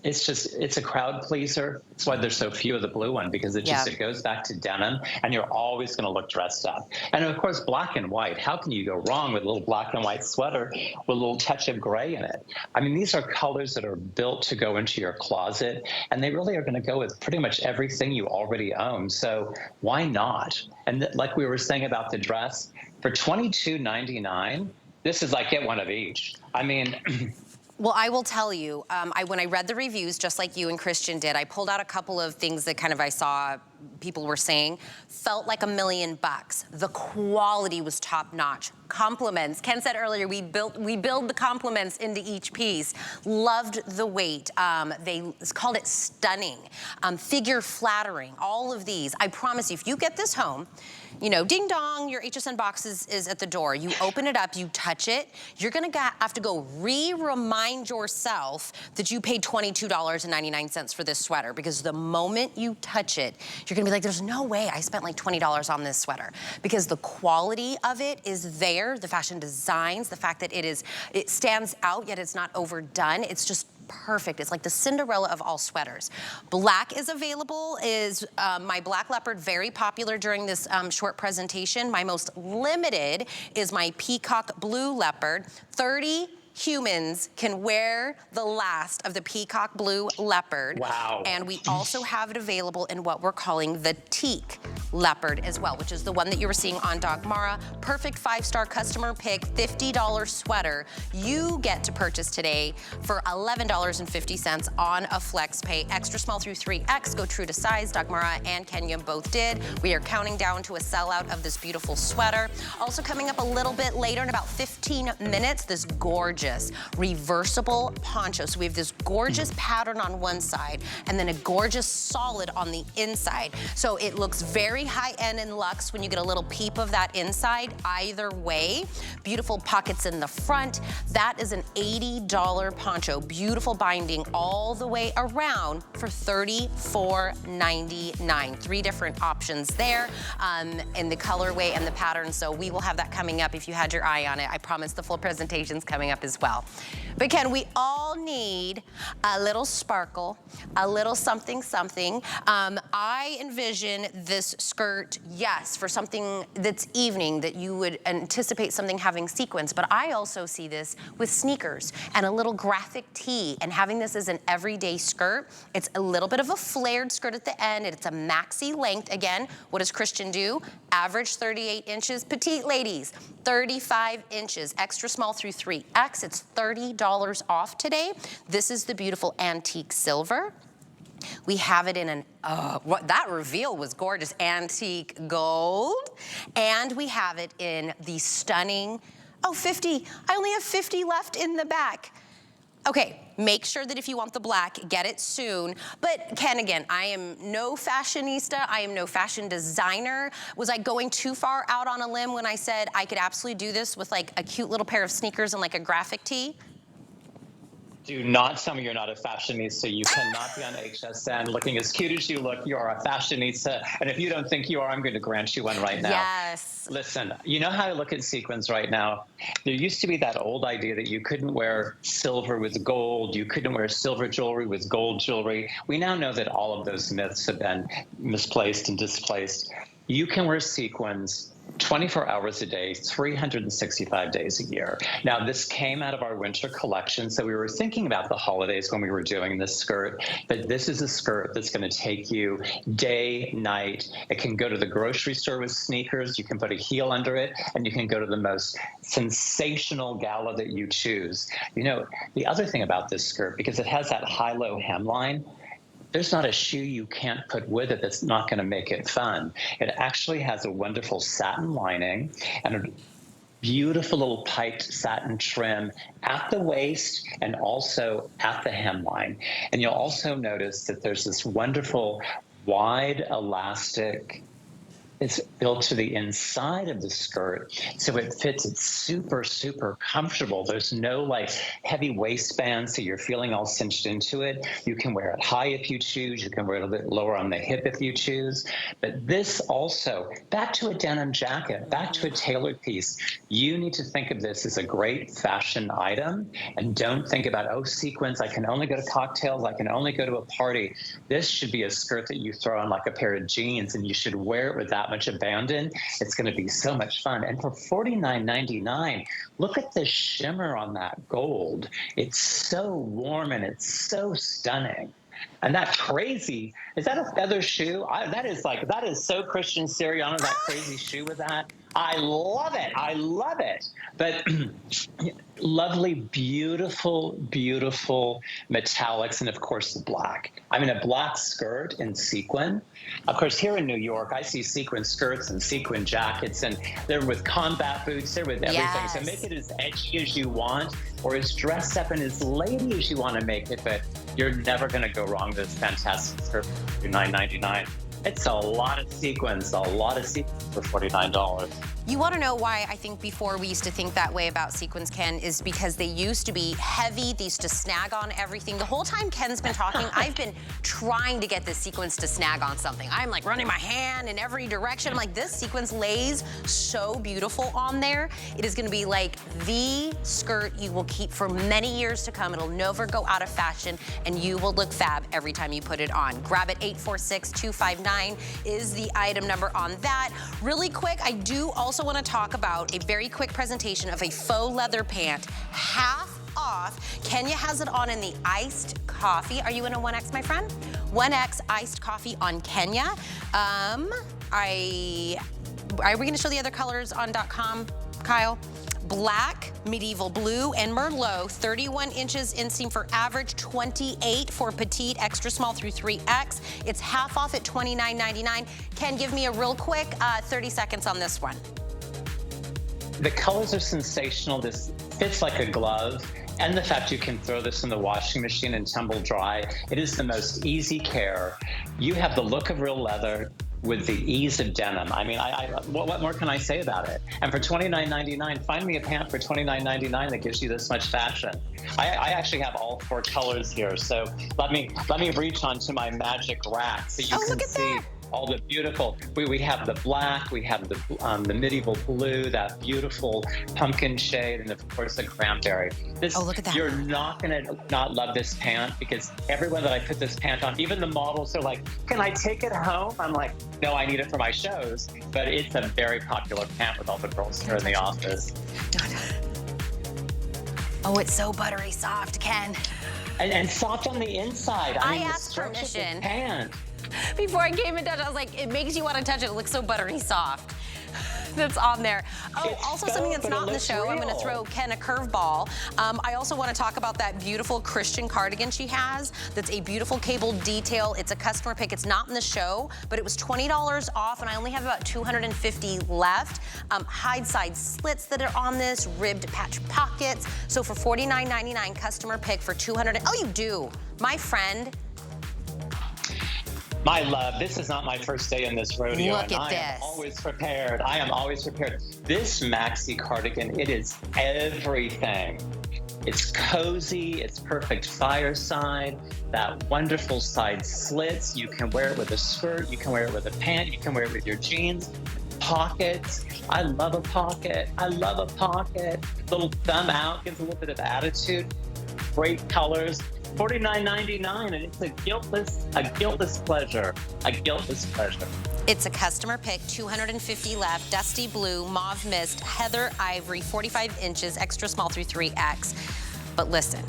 It's a crowd pleaser. That's why there's so few of the blue one, because it goes back to denim and you're always going to look dressed up. And of course, black and white. How can you go wrong with a little black and white sweater with a little touch of gray in it? I mean, these are colors that are built to go into your closet, and they really are going to go with pretty much everything you already own. So why not? And like we were saying about the dress, for $22.99, this is like get one of each. I mean, Well, I will tell you, when I read the reviews, just like you and Christian did, I pulled out a couple of things that kind of I saw people were saying, felt like $1 million. The quality was top notch. Compliments. Ken said earlier, we build the compliments into each piece. Loved the weight. They called it stunning. Figure flattering. All of these. I promise you, if you get this home, you know, ding dong, your HSN box is at the door. You open it up, you touch it. You're gonna have to go remind yourself that you paid $22.99 for this sweater, because the moment you touch it, you're gonna be like, there's no way I spent like $20 on this sweater, because the quality of it is there, the fashion designs, the fact that it stands out, yet it's not overdone. It's just perfect. It's like the Cinderella of all sweaters. Black is available, is my black leopard, very popular during this short presentation. My most limited is my peacock blue leopard. 30 humans can wear the last of the peacock blue leopard. Wow. And we also have it available in what we're calling the teak leopard as well, which is the one that you were seeing on Dagmara. Perfect 5-star customer pick, $50 sweater. You get to purchase today for $11.50 on a flex pay. Extra small through 3X, go true to size. Dagmara and Kenya both did. We are counting down to a sellout of this beautiful sweater. Also coming up a little bit later, in about 15 minutes, this gorgeous reversible poncho. So we have this gorgeous pattern on one side and then a gorgeous solid on the inside. So it looks very high-end and luxe when you get a little peep of that inside. Either way, beautiful pockets in the front. That is an $80 poncho. Beautiful binding all the way around for $34.99. 3 different options there in the colorway and the pattern. So we will have that coming up if you had your eye on it. I promise the full presentation's coming up as well. But Ken, we all need a little sparkle, a little something, something. I envision this skirt, yes, for something that's evening, that you would anticipate something having sequins, but I also see this with sneakers and a little graphic tee, and having this as an everyday skirt. It's a little bit of a flared skirt at the end, and it's a maxi length. Again, what does Christian do? Average 38 inches. Petite ladies, 35 inches. Extra small through 3X. It's $30 off today. This is the beautiful antique silver. We have it in an, that reveal was gorgeous, antique gold. And we have it in the stunning, 50. I only have 50 left in the back. Okay, make sure that if you want the black, get it soon. But Ken, again, I am no fashionista. I am no fashion designer. Was I going too far out on a limb when I said I could absolutely do this with like a cute little pair of sneakers and like a graphic tee? Do not tell me you're not a fashionista. You cannot be on HSN looking as cute as you look. You are a fashionista. And if you don't think you are, I'm going to grant you one right now. Yes. Listen, you know how I look at sequins right now? There used to be that old idea that you couldn't wear silver with gold. You couldn't wear silver jewelry with gold jewelry. We now know that all of those myths have been misplaced and displaced. You can wear sequins 24 hours a day, 365 days a year. Now, this came out of our winter collection, so we were thinking about the holidays when we were doing this skirt, but this is a skirt that's going to take you day, night. It can go to the grocery store with sneakers, you can put a heel under it, and you can go to the most sensational gala that you choose. You know, the other thing about this skirt, because it has that high-low hemline, there's not a shoe you can't put with it that's not going to make it fun. It actually has a wonderful satin lining and a beautiful little piped satin trim at the waist and also at the hemline. And you'll also notice that there's this wonderful wide elastic. It's built to the inside of the skirt, so it fits. It's super, super comfortable. There's no like heavy waistband, so you're feeling all cinched into it. You can wear it high if you choose. You can wear it a little bit lower on the hip if you choose. But this also, back to a denim jacket, back to a tailored piece. You need to think of this as a great fashion item, and don't think about, oh, sequins, I can only go to cocktails, I can only go to a party. This should be a skirt that you throw on like a pair of jeans, and you should wear it with that much abandon. It's going to be so much fun. And for $49.99, look at the shimmer on that gold. It's so warm and it's so stunning. And that crazy, is that a feather shoe? That is so Christian Siriano, that crazy shoe with that. I love it. I love it. But lovely, beautiful, beautiful metallics, and of course the black. I mean, a black skirt in sequin. Of course, here in New York, I see sequin skirts and sequin jackets, and they're with combat boots, they're with everything. Yes. So make it as edgy as you want, or as dressed up and as lady as you want to make it, but you're never going to go wrong with this fantastic skirt for $9.99. It's a lot of sequins for $49. You want to know why I think before we used to think that way about sequins, Ken, is because they used to be heavy. They used to snag on everything. The whole time Ken's been talking, I've been trying to get this sequins to snag on something. I'm like running my hand in every direction. I'm like, this sequins lays so beautiful on there. It is going to be like the skirt you will keep for many years to come. It'll never go out of fashion, and you will look fab every time you put it on. Grab it, 846-259 is the item number on that. Really quick, I do also want to talk about a very quick presentation of a faux leather pant, half off. Kenya has it on in the iced coffee. Are you in a 1X, my friend? 1X iced coffee on Kenya. Are we going to show the other colors on .com, Kyle? Black, medieval blue, and merlot, 31 inches inseam for average, 28 for petite, extra small through 3X. It's half off at $29.99. Ken, give me a real quick 30 seconds on this one. The colors are sensational. This fits like a glove. And the fact you can throw this in the washing machine and tumble dry. It is the most easy care. You have the look of real leather with the ease of denim. I mean, what more can I say about it? And for $29.99, find me a pant for $29.99 that gives you this much fashion. I actually have all 4 colors here. So let me reach onto my magic rack so you can see all the beautiful. We have the black, we have the medieval blue, that beautiful pumpkin shade, and of course the cranberry. Look at that. You're not gonna not love this pant, because everyone that I put this pant on, even the models are like, can I take it home? I'm like, no, I need it for my shows. But it's a very popular pant with all the girls here in the office. Oh, it's so buttery soft, Ken. And soft on the inside. I mean, asked permission. Pant. Before I came and touched, I was like, it makes you want to touch it. It looks so buttery soft. That's on there. Oh, it's also something that's not in the show. Real. I'm going to throw Ken a curveball. I also want to talk about that beautiful Christian cardigan she has. That's a beautiful cable detail. It's a customer pick. It's not in the show, but it was $20 off, and I only have about 250 left. Hide side slits that are on this, ribbed patch pockets. So for $49.99, customer pick for $200. Oh, you do, my friend. My love, this is not my first day in this rodeo. Look at I this. am always prepared. I am always prepared. This maxi cardigan, it is everything. It's cozy, it's perfect fireside, that wonderful side slits. You can wear it with a skirt, you can wear it with a pant, you can wear it with your jeans. Pockets. I love a pocket. I love a pocket. Little thumb out, gives a little bit of attitude. Great colors. $49.99, and it's a guiltless pleasure. A guiltless pleasure. It's a customer pick, 250 left, dusty blue, mauve mist, heather ivory, 45 inches, extra small through 3X. But listen,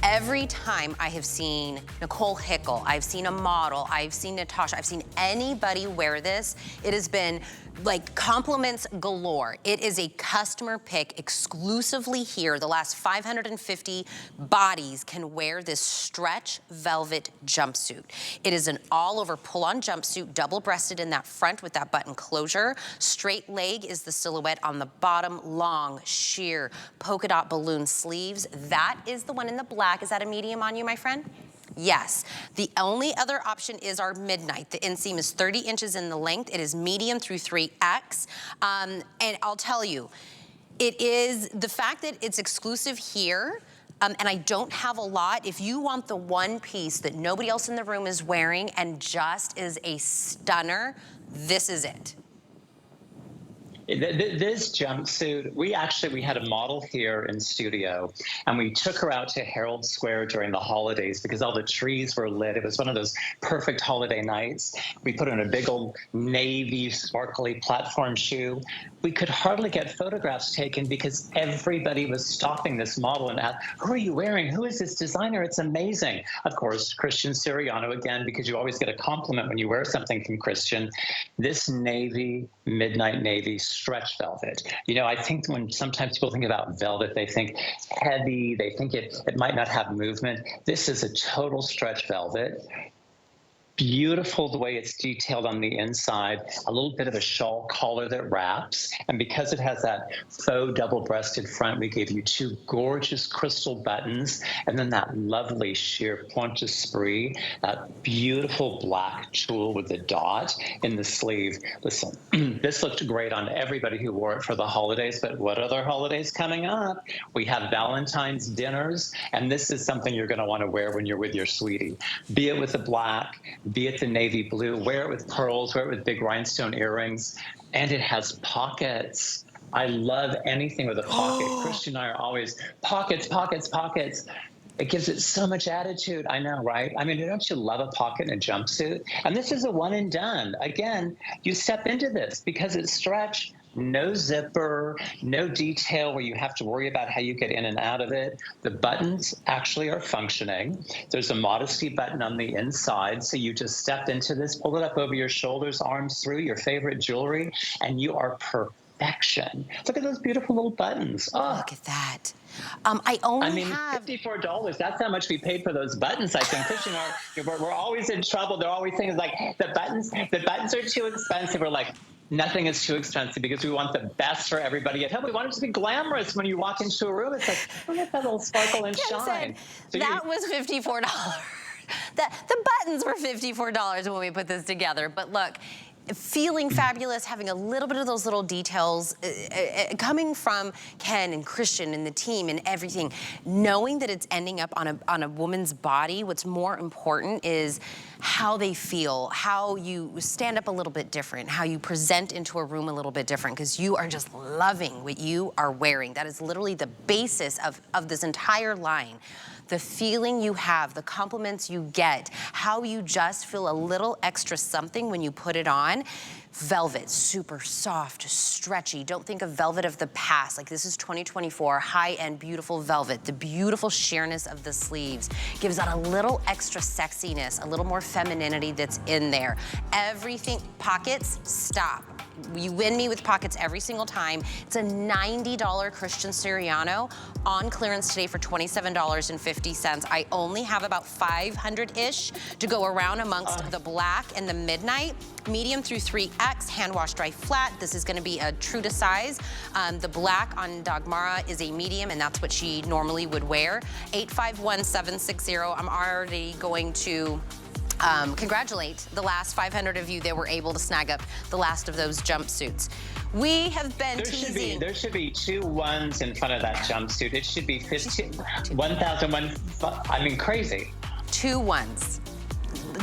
every time I have seen Nicole Hickle, I've seen a model, I've seen Natasha, I've seen anybody wear this, it has been like compliments galore. It is a customer pick exclusively here. The last 550 bodies can wear this stretch velvet jumpsuit. It is an all-over pull-on jumpsuit, double-breasted in that front with that button closure. Straight leg is the silhouette on the bottom, long, sheer, polka dot balloon sleeves. That is the one in the black. Is that a medium on you, my friend? Yes. The only other option is our midnight. The inseam is 30 inches in the length. It is medium through 3X. And I'll tell you, it is the fact that it's exclusive here, and I don't have a lot. If you want the one piece that nobody else in the room is wearing and just is a stunner, this is it. This jumpsuit, we had a model here in studio, and we took her out to Herald Square during the holidays because all the trees were lit. It was one of those perfect holiday nights. We put her in a big old navy sparkly platform shoe. We could hardly get photographs taken because everybody was stopping this model and asked, who are you wearing? Who is this designer? It's amazing. Of course, Christian Siriano again, because you always get a compliment when you wear something from Christian. This navy, midnight navy, stretch velvet. You know, I think when sometimes people think about velvet, they think heavy, they think it might not have movement. This is a total stretch velvet. Beautiful the way it's detailed on the inside, a little bit of a shawl collar that wraps. And because it has that faux double-breasted front, we gave you 2 gorgeous crystal buttons, and then that lovely sheer pointe de spree, that beautiful black tulle with the dot in the sleeve. Listen, this looked great on everybody who wore it for the holidays, but what other holidays coming up? We have Valentine's dinners, and this is something you're gonna wanna wear when you're with your sweetie. Be it with the black, be it the navy blue, wear it with pearls, wear it with big rhinestone earrings, and it has pockets. I love anything with a pocket. Christian and I are always pockets, pockets, pockets. It gives it so much attitude. I know, right? I mean, don't you love a pocket in a jumpsuit? And this is a one and done. Again, you step into this because it's stretch. No zipper, no detail where you have to worry about how you get in and out of it. The buttons actually are functioning. There's a modesty button on the inside, so you just step into this, pull it up over your shoulders, arms through, your favorite jewelry, and you are perfection. Look at those beautiful little buttons. Oh. Look at that. I mean, have $54. That's how much we paid for those buttons. I think Christian, we're always in trouble. They're always saying like the buttons are too expensive. We're like, nothing is too expensive because we want the best for everybody at home. We want it to be glamorous when you walk into a room. It's like, look at that little sparkle and shine. So that was $54. The buttons were $54 when we put this together. But look, feeling fabulous, having a little bit of those little details coming from Ken and Christian and the team and everything, knowing that it's ending up on a woman's body. What's more important is how they feel, how you stand up a little bit different, how you present into a room a little bit different, because you are just loving what you are wearing. That is literally the basis of this entire line. The feeling you have, the compliments you get, how you just feel a little extra something when you put it on. Velvet, super soft, stretchy. Don't think of velvet of the past. Like, this is 2024, high-end, beautiful velvet. The beautiful sheerness of the sleeves gives out a little extra sexiness, a little more femininity that's in there. Everything, pockets, stop. You win me with pockets every single time. It's a $90 Christian Siriano on clearance today for $27.50. I only have about 500-ish to go around amongst the black and the midnight. Medium through 3X, hand wash, dry, flat. This is gonna be a true to size. The black on Dagmara is a medium, and that's what she normally would wear. 851760, I'm already going to congratulate the last 500 of you that were able to snag up the last of those jumpsuits. We have been teasing. There should be 2 ones in front of that jumpsuit. It should be 1,001. I mean, crazy. 2 ones.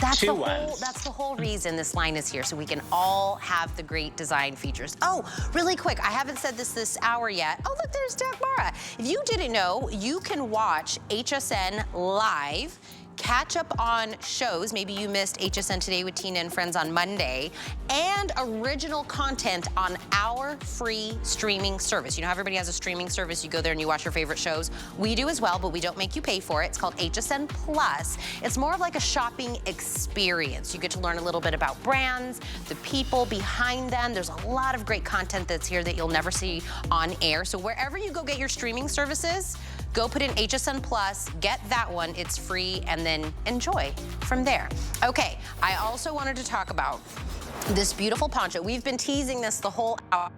That's the whole reason this line is here, so we can all have the great design features. Oh, really quick, I haven't said this hour yet. Oh, look, there's Dagmara. If you didn't know, you can watch HSN live, catch up on shows. Maybe you missed HSN Today with Tina and Friends on Monday, and original content on our free streaming service. You know how everybody has a streaming service, you go there and you watch your favorite shows? We do as well, but we don't make you pay for it. It's called HSN Plus. It's more of like a shopping experience. You get to learn a little bit about brands, the people behind them. There's a lot of great content that's here that you'll never see on air. So wherever you go get your streaming services, go put in HSN Plus, get that one, it's free, and then enjoy from there. Okay, I also wanted to talk about this beautiful poncho. We've been teasing this the whole hour.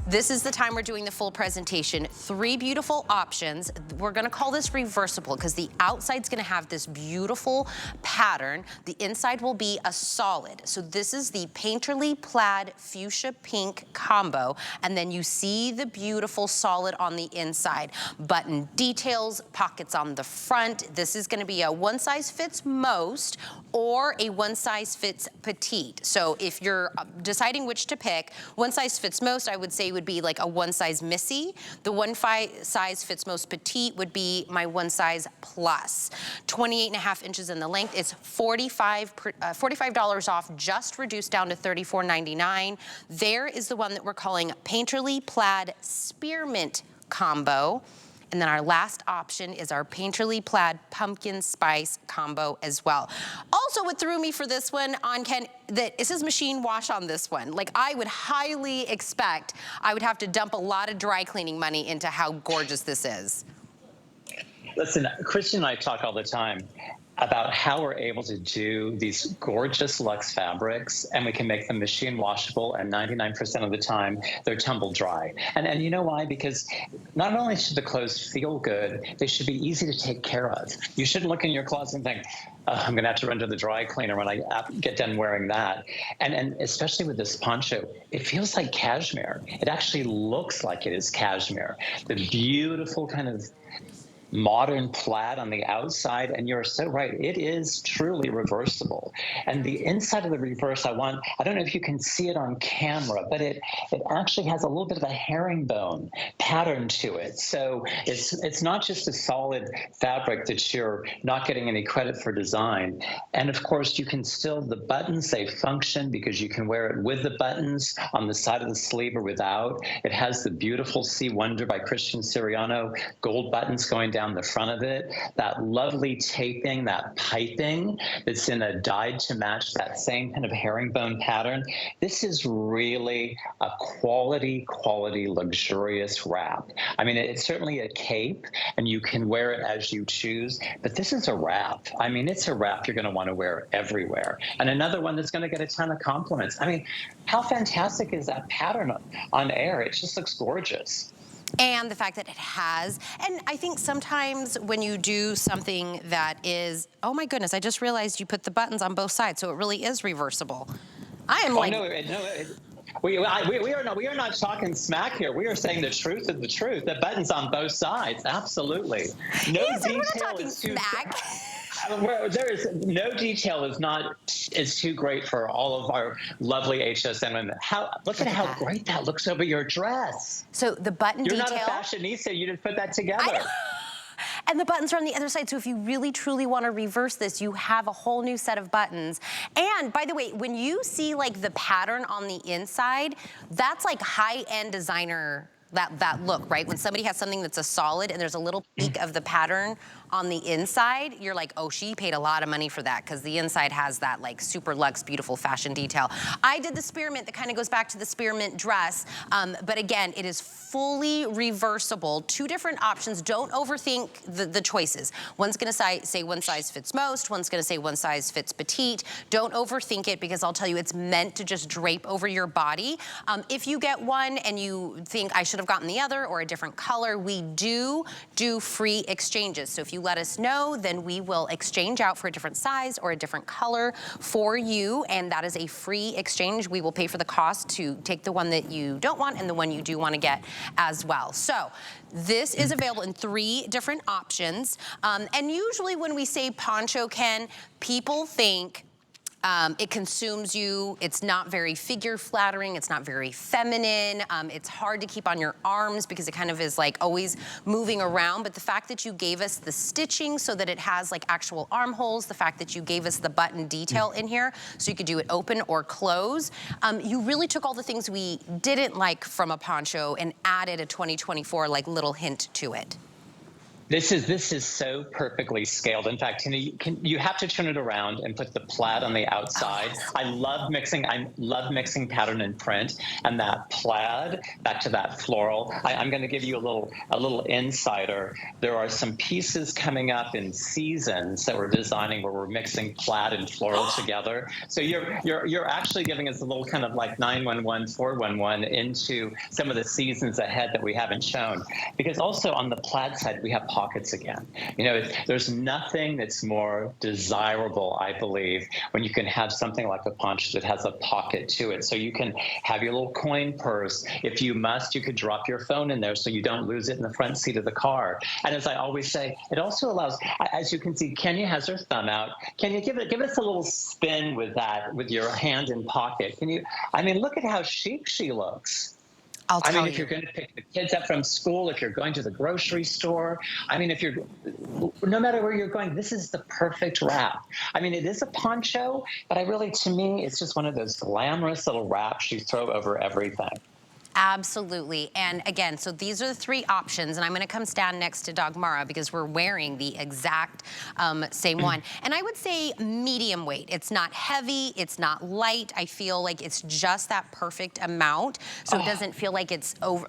This is the time we're doing the full presentation. 3 beautiful options. We're gonna call this reversible because the outside's gonna have this beautiful pattern. The inside will be a solid. So this is the Painterly Plaid Fuchsia Pink combo. And then you see the beautiful solid on the inside. Button details, pockets on the front. This is gonna be a one size fits most or a one size fits petite. So if you're deciding which to pick, one size fits most, I would say would be like a one size Missy. The one size fits most petite would be my one size plus. 28.5 inches in the length. It's $45 off, just reduced down to $34.99. There is the one that we're calling Painterly Plaid Spearmint combo. And then our last option is our Painterly Plaid Pumpkin Spice combo as well. Also, what threw me for this one on Ken, that it says machine wash on this one. Like, I would highly expect I would have to dump a lot of dry cleaning money into how gorgeous this is. Listen, Christian and I talk all the time about how we're able to do these gorgeous luxe fabrics, and we can make them machine washable, and 99% of the time they're tumble dry. And you know why? Because not only should the clothes feel good, they should be easy to take care of. You shouldn't look in your closet and think, I'm gonna have to run to the dry cleaner when I get done wearing that. And especially with this poncho, it feels like cashmere. It actually looks like it is cashmere. The beautiful kind of modern plaid on the outside, and you're so right, it is truly reversible. And the inside of the reverse, I don't know if you can see it on camera, but it actually has a little bit of a herringbone pattern to it. So it's not just a solid fabric that you're not getting any credit for design. And of course, you can still, the buttons, they function because you can wear it with the buttons on the side of the sleeve or without. It has the beautiful See Wonder by Christian Siriano gold buttons going down the front of it, that lovely taping, that piping that's in a dyed to match that same kind of herringbone pattern. This is really a quality, luxurious wrap. I mean, it's certainly a cape, and you can wear it as you choose, but this is a wrap. I mean, it's a wrap you're going to want to wear everywhere. And another one that's going to get a ton of compliments. I mean, how fantastic is that pattern on air? It just looks gorgeous. And the fact that it has, and I think sometimes when you do something that is, oh my goodness, I just realized you put the buttons on both sides, so it really is reversible. I am like... We are not talking smack here. We are saying the truth of the truth. The buttons on both sides, absolutely. No detail is too smack. There is no detail is too great for all of our lovely HSN women. Look at how great that looks over your dress. So the button detail. You're not a fashionista. You didn't put that together. And the buttons are on the other side, so if you really truly want to reverse this, you have a whole new set of buttons. And by the way, when you see like the pattern on the inside, that's like high-end designer, that look, right? When somebody has something that's a solid and there's a little peek of the pattern on the inside, you're like, oh, she paid a lot of money for that, because the inside has that like super luxe, beautiful fashion detail. I did the spearmint that kind of goes back to the spearmint dress, but again, it is fully reversible. 2 different options. Don't overthink the choices. One's gonna say one size fits most, one's gonna say one size fits petite. Don't overthink it, because I'll tell you, it's meant to just drape over your body. If you get one and you think I should have gotten the other or a different color, we do free exchanges. So if you let us know, then we will exchange out for a different size or a different color for you, and that is a free exchange. We will pay for the cost to take the one that you don't want and the one you do want to get as well. So this is available in 3 different options. And usually when we say poncho, Ken, people think it consumes you. It's not very figure flattering. It's not very feminine. It's hard to keep on your arms because it kind of is like always moving around. But the fact that you gave us the stitching so that it has like actual armholes, the fact that you gave us the button detail in here so you could do it open or close, you really took all the things we didn't like from a poncho and added a 2024 like little hint to it. This is so perfectly scaled. In fact, you have to turn it around and put the plaid on the outside. Oh, yes. I love mixing pattern and print, and that plaid back to that floral. I'm going to give you a little insider. There are some pieces coming up in seasons that we're designing where we're mixing plaid and floral together. So you're actually giving us a little kind of like 911, 411 into some of the seasons ahead that we haven't shown. Because also on the plaid side, we have pockets again. There's nothing that's more desirable, I believe, when you can have something like a poncho that has a pocket to it. So you can have your little coin purse. If you must, you could drop your phone in there so you don't lose it in the front seat of the car. And as I always say, it also allows, as you can see, Kenya has her thumb out. Can you give us a little spin with that, with your hand in pocket? Look at how chic she looks. If you're going to pick the kids up from school, if you're going to the grocery store, no matter where you're going, this is the perfect wrap. It is a poncho, but to me, it's just one of those glamorous little wraps you throw over everything. Absolutely. And again, so these are the three options, and I'm going to come stand next to Dagmara because we're wearing the exact same one. And I would say medium weight. It's not heavy, it's not light. I feel like it's just that perfect amount, so it doesn't feel like it's over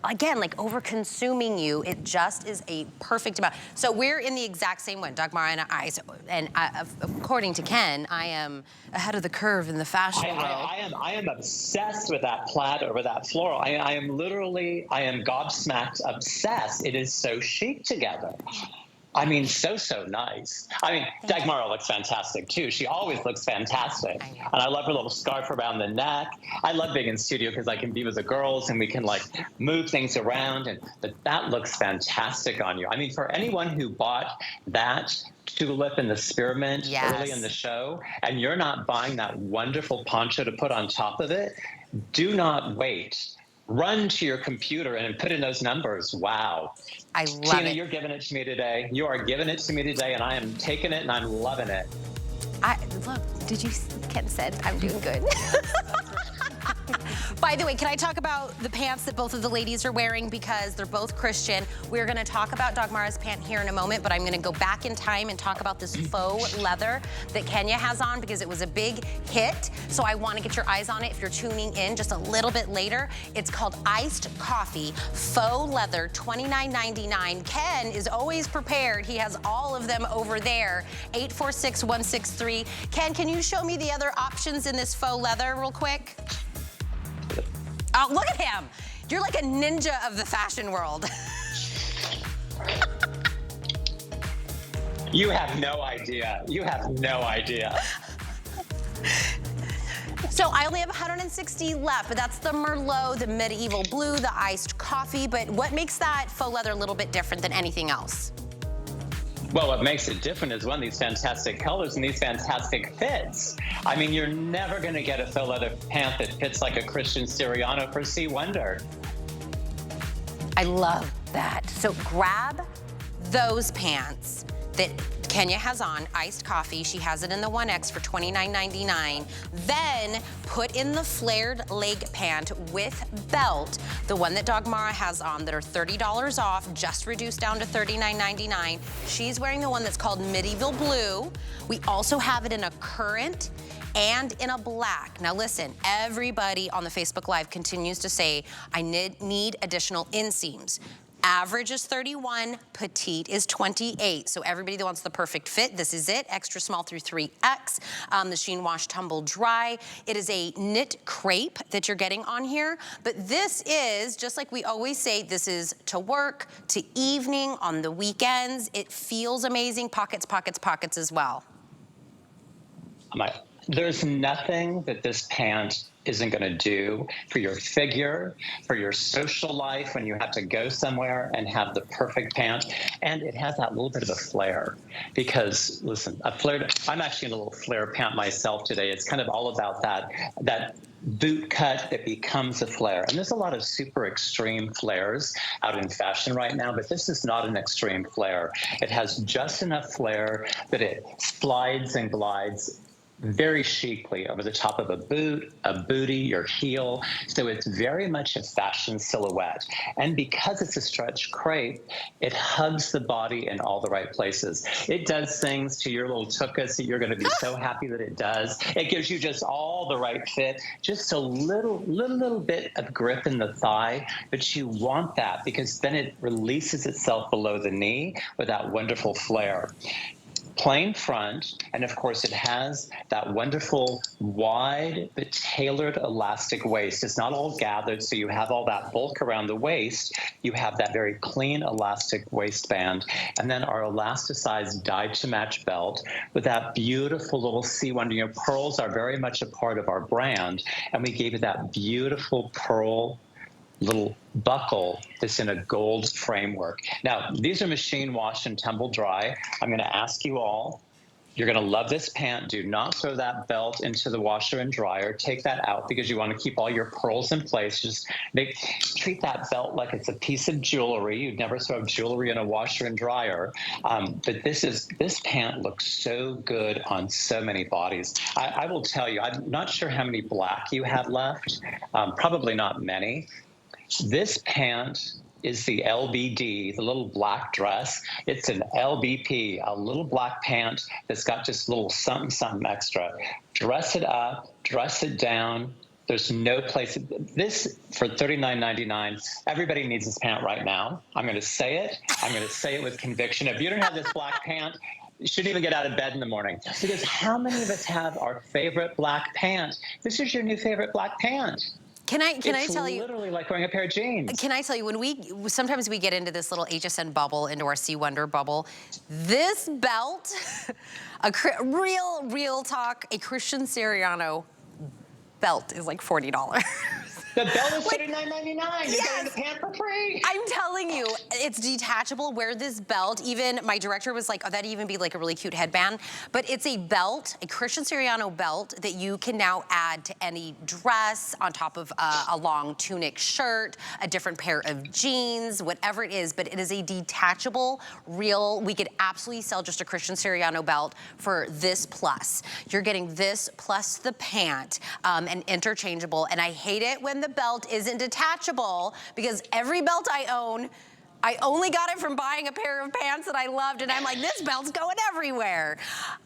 consuming you. It just is a perfect amount. So we're in the exact same one, Dagmara and I. And according to Ken, I am ahead of the curve in the fashion world. I am obsessed with that plaid over that floral. I am gobsmacked obsessed. It is so chic together. So nice. Dagmara looks fantastic too. She always looks fantastic. And I love her little scarf around the neck. I love being in studio because I can be with the girls and we can move things around. But that looks fantastic on you. For anyone who bought that tulip and the spearmint early in the show, and you're not buying that wonderful poncho to put on top of it, do not wait. Run to your computer and put in those numbers. Wow. I love Tina, it. you're giving it to me today. You are giving it to me today, and I am taking it and I'm loving it. Look, Ken said I'm doing good. By the way, can I talk about the pants that both of the ladies are wearing because they're both Christian? We're going to talk about Dagmara's pant here in a moment, but I'm going to go back in time and talk about this faux leather that Kenya has on because it was a big hit. So I want to get your eyes on it if you're tuning in just a little bit later. It's called Iced Coffee Faux Leather, $29.99. Ken is always prepared. He has all of them over there. 846-163. Ken, can you show me the other options in this faux leather real quick? Oh, look at him. You're like a ninja of the fashion world. You have no idea. You have no idea. So I only have 160 left, but that's the Merlot, the medieval blue, the iced coffee. But what makes that faux leather a little bit different than anything else? Well, what makes it different is these fantastic colors and these fantastic fits. You're never going to get a faux leather pant that fits like a Christian Siriano for C. Wonder. I love that. So grab those pants that Kenya has on, iced coffee. She has it in the 1X for $29.99. Then put in the flared leg pant with belt, the one that Dagmara has on that are $30 off, just reduced down to $39.99. She's wearing the one that's called medieval blue. We also have it in a currant and in a black. Now listen, everybody on the Facebook Live continues to say, I need additional inseams. Average is 31, petite is 28. So everybody that wants the perfect fit, this is it. Extra small through 3X. The sheen wash tumble dry. It is a knit crepe that you're getting on here. But this is, just like we always say, this is to work, to evening, on the weekends. It feels amazing. Pockets, pockets, pockets as well. There's nothing that this pant isn't going to do for your figure, for your social life when you have to go somewhere and have the perfect pant. And it has that little bit of a flare because, listen, I'm actually in a little flare pant myself today. It's kind of all about that boot cut that becomes a flare. And there's a lot of super extreme flares out in fashion right now, but this is not an extreme flare. It has just enough flare that it slides and glides very chicly over the top of a boot, a booty, your heel. So it's very much a fashion silhouette. And because it's a stretch crepe, it hugs the body in all the right places. It does things to your little tuchus that you're going to be so happy that it does. It gives you just all the right fit, just a little bit of grip in the thigh, but you want that because then it releases itself below the knee with that wonderful flare. Plain front, and of course it has that wonderful wide but tailored elastic waist. It's not all gathered, so you have all that bulk around the waist. You have that very clean elastic waistband, and then our elasticized dyed to match belt with that beautiful little C wonder. Your pearls are very much a part of our brand, and we gave it that beautiful pearl little buckle that's in a gold framework. Now, these are machine washed and tumble dry. I'm going to ask you all, you're going to love this pant. Do not throw that belt into the washer and dryer. Take that out because you want to keep all your pearls in place. Just treat that belt like it's a piece of jewelry. You'd never throw jewelry in a washer and dryer. But this pant looks so good on so many bodies. I will tell you, I'm not sure how many black you have left. Probably not many. This pant is the LBD, the little black dress. It's an LBP, a little black pant that's got just a little something, something extra. Dress it up, dress it down. There's no place. This, for $39.99, everybody needs this pant right now. I'm going to say it. I'm going to say it with conviction. If you don't have this black pant, you shouldn't even get out of bed in the morning. Because how many of us have our favorite black pant? This is your new favorite black pant. Can I tell you? It's literally like wearing a pair of jeans. Can I tell you, sometimes we get into this little HSN bubble, into our C Wonder bubble. This belt, real talk, a Christian Siriano belt is like $40. The belt is $39.99. You're getting the pant for free. I'm telling you, it's detachable. Wear this belt. Even my director was like, oh, that'd even be like a really cute headband. But it's a belt, a Christian Siriano belt that you can now add to any dress on top of a long tunic shirt, a different pair of jeans, whatever it is. But it is a detachable, we could absolutely sell just a Christian Siriano belt for this plus. You're getting this plus the pant and interchangeable. And I hate it when the belt isn't detachable because every belt I own, I only got it from buying a pair of pants that I loved, and I'm like, this belt's going everywhere.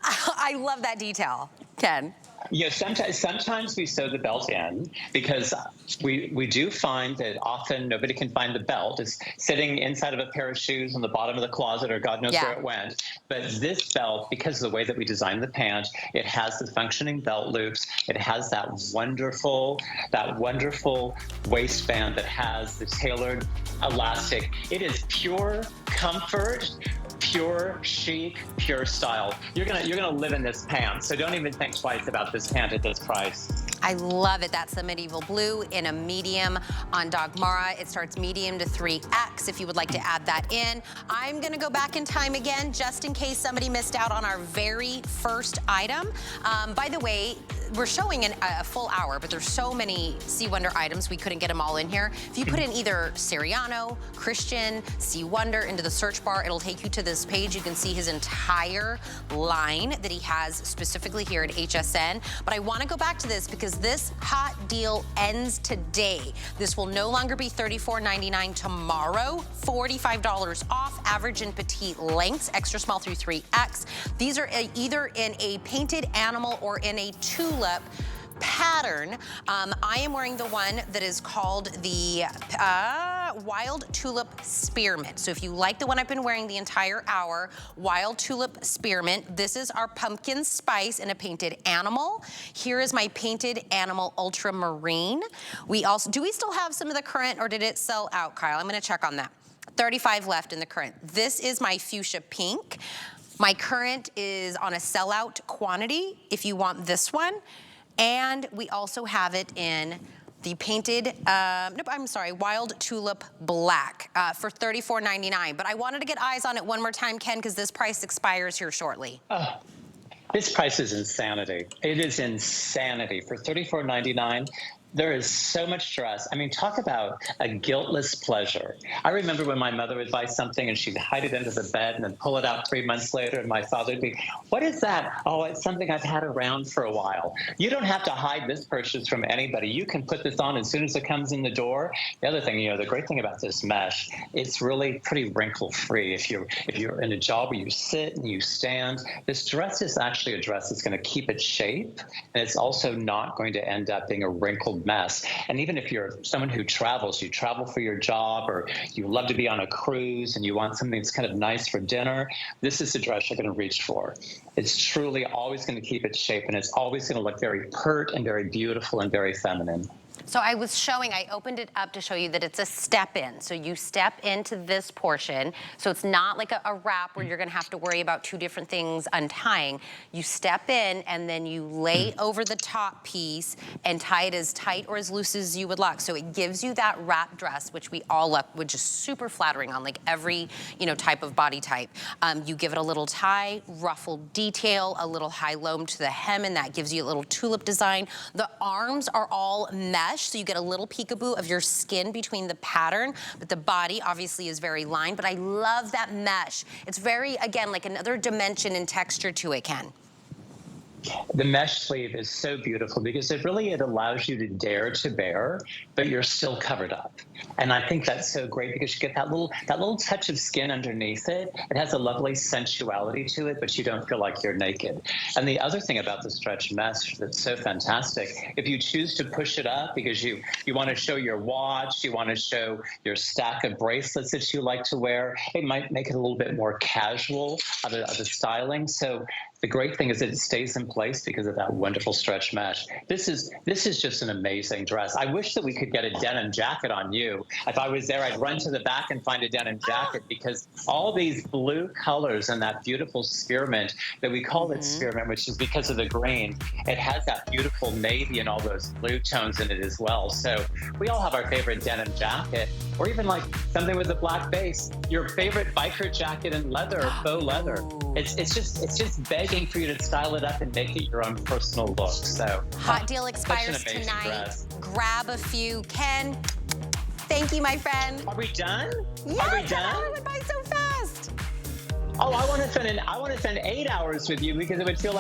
I love that detail. Ken? Yeah, sometimes we sew the belt in because we do find that often nobody can find the belt. It's sitting inside of a pair of shoes on the bottom of the closet or God knows where it went. But this belt, because of the way that we designed the pant, it has the functioning belt loops. It has that wonderful waistband that has the tailored elastic. It is pure comfort, pure chic, pure style. You're gonna live in this pant, so don't even think twice about this pant at this price. I love it. That's the medieval blue in a medium on Dagmara. It starts medium to 3X if you would like to add that in. I'm gonna go back in time again just in case somebody missed out on our very first item. By the way, we're showing a full hour, but there's so many C Wonder items, we couldn't get them all in here. If you put in either Siriano, Christian, C Wonder into the search bar, it'll take you to this page. You can see his entire line that he has specifically here at HSN. But I wanna go back to this because this hot deal ends today. This will no longer be $34.99 tomorrow, $45 off, average and petite lengths, extra small through 3X. These are either in a painted animal or in a tulip pattern. I am wearing the one that is called the Wild Tulip Spearmint. So if you like the one I've been wearing the entire hour, Wild Tulip Spearmint, this is our pumpkin spice in a painted animal. Here is my painted animal ultramarine. Do we still have some of the current or did it sell out, Kyle? I'm gonna check on that. 35 left in the current. This is my fuchsia pink. My current is on a sellout quantity if you want this one. And we also have it in the painted, Wild Tulip Black for $34.99. But I wanted to get eyes on it one more time, Ken, because this price expires here shortly. This price is insanity. It is insanity. For $34.99, There is so much dress. I mean, talk about a guiltless pleasure. I remember when my mother would buy something and she'd hide it under the bed and then pull it out 3 months later, and my father would be, "What is that?" "Oh, it's something I've had around for a while." You don't have to hide this purchase from anybody. You can put this on as soon as it comes in the door. The other thing, the great thing about this mesh, it's really pretty wrinkle-free. If you're in a job where you sit and you stand, this dress is actually a dress that's going to keep its shape, and it's also not going to end up being a wrinkled mess. And even if you're someone who travels, you travel for your job, or you love to be on a cruise and you want something that's kind of nice for dinner, this is the dress you're going to reach for. It's truly always going to keep its shape, and it's always going to look very pert and very beautiful and very feminine. So I opened it up to show you that it's a step in. So you step into this portion. So it's not like a wrap where you're gonna have to worry about two different things untying. You step in and then you lay over the top piece and tie it as tight or as loose as you would like. So it gives you that wrap dress, which we all love, which is super flattering on like every, type of body type. You give it a little tie, ruffled detail, a little high loam to the hem, and that gives you a little tulip design. The arms are all mesh, so you get a little peekaboo of your skin between the pattern, but the body obviously is very lined. But I love that mesh. It's very, again, like another dimension and texture to it, Ken. The mesh sleeve is so beautiful because it allows you to dare to bear, but you're still covered up. And I think that's so great because you get that little touch of skin underneath it. It has a lovely sensuality to it, but you don't feel like you're naked. And the other thing about the stretch mesh that's so fantastic, if you choose to push it up because you want to show your watch, you want to show your stack of bracelets that you like to wear, it might make it a little bit more casual of the styling. So the great thing is that it stays in place because of that wonderful stretch mesh. This is just an amazing dress. I wish that we could get a denim jacket on you. If I was there, I'd run to the back and find a denim jacket because all these blue colors and that beautiful spearmint that we call it spearmint, which is because of the grain, it has that beautiful navy and all those blue tones in it as well. So we all have our favorite denim jacket, or even like something with a black base. Your favorite biker jacket in leather, faux leather. It's just begging for you to style it up and make it your own personal look. So hot deal expires tonight. Dress. Grab a few. Ken, thank you, my friend. Are we done? Yeah, Are we done? Oh, it went by so fast. Oh, I want to spend 8 hours with you because it would feel like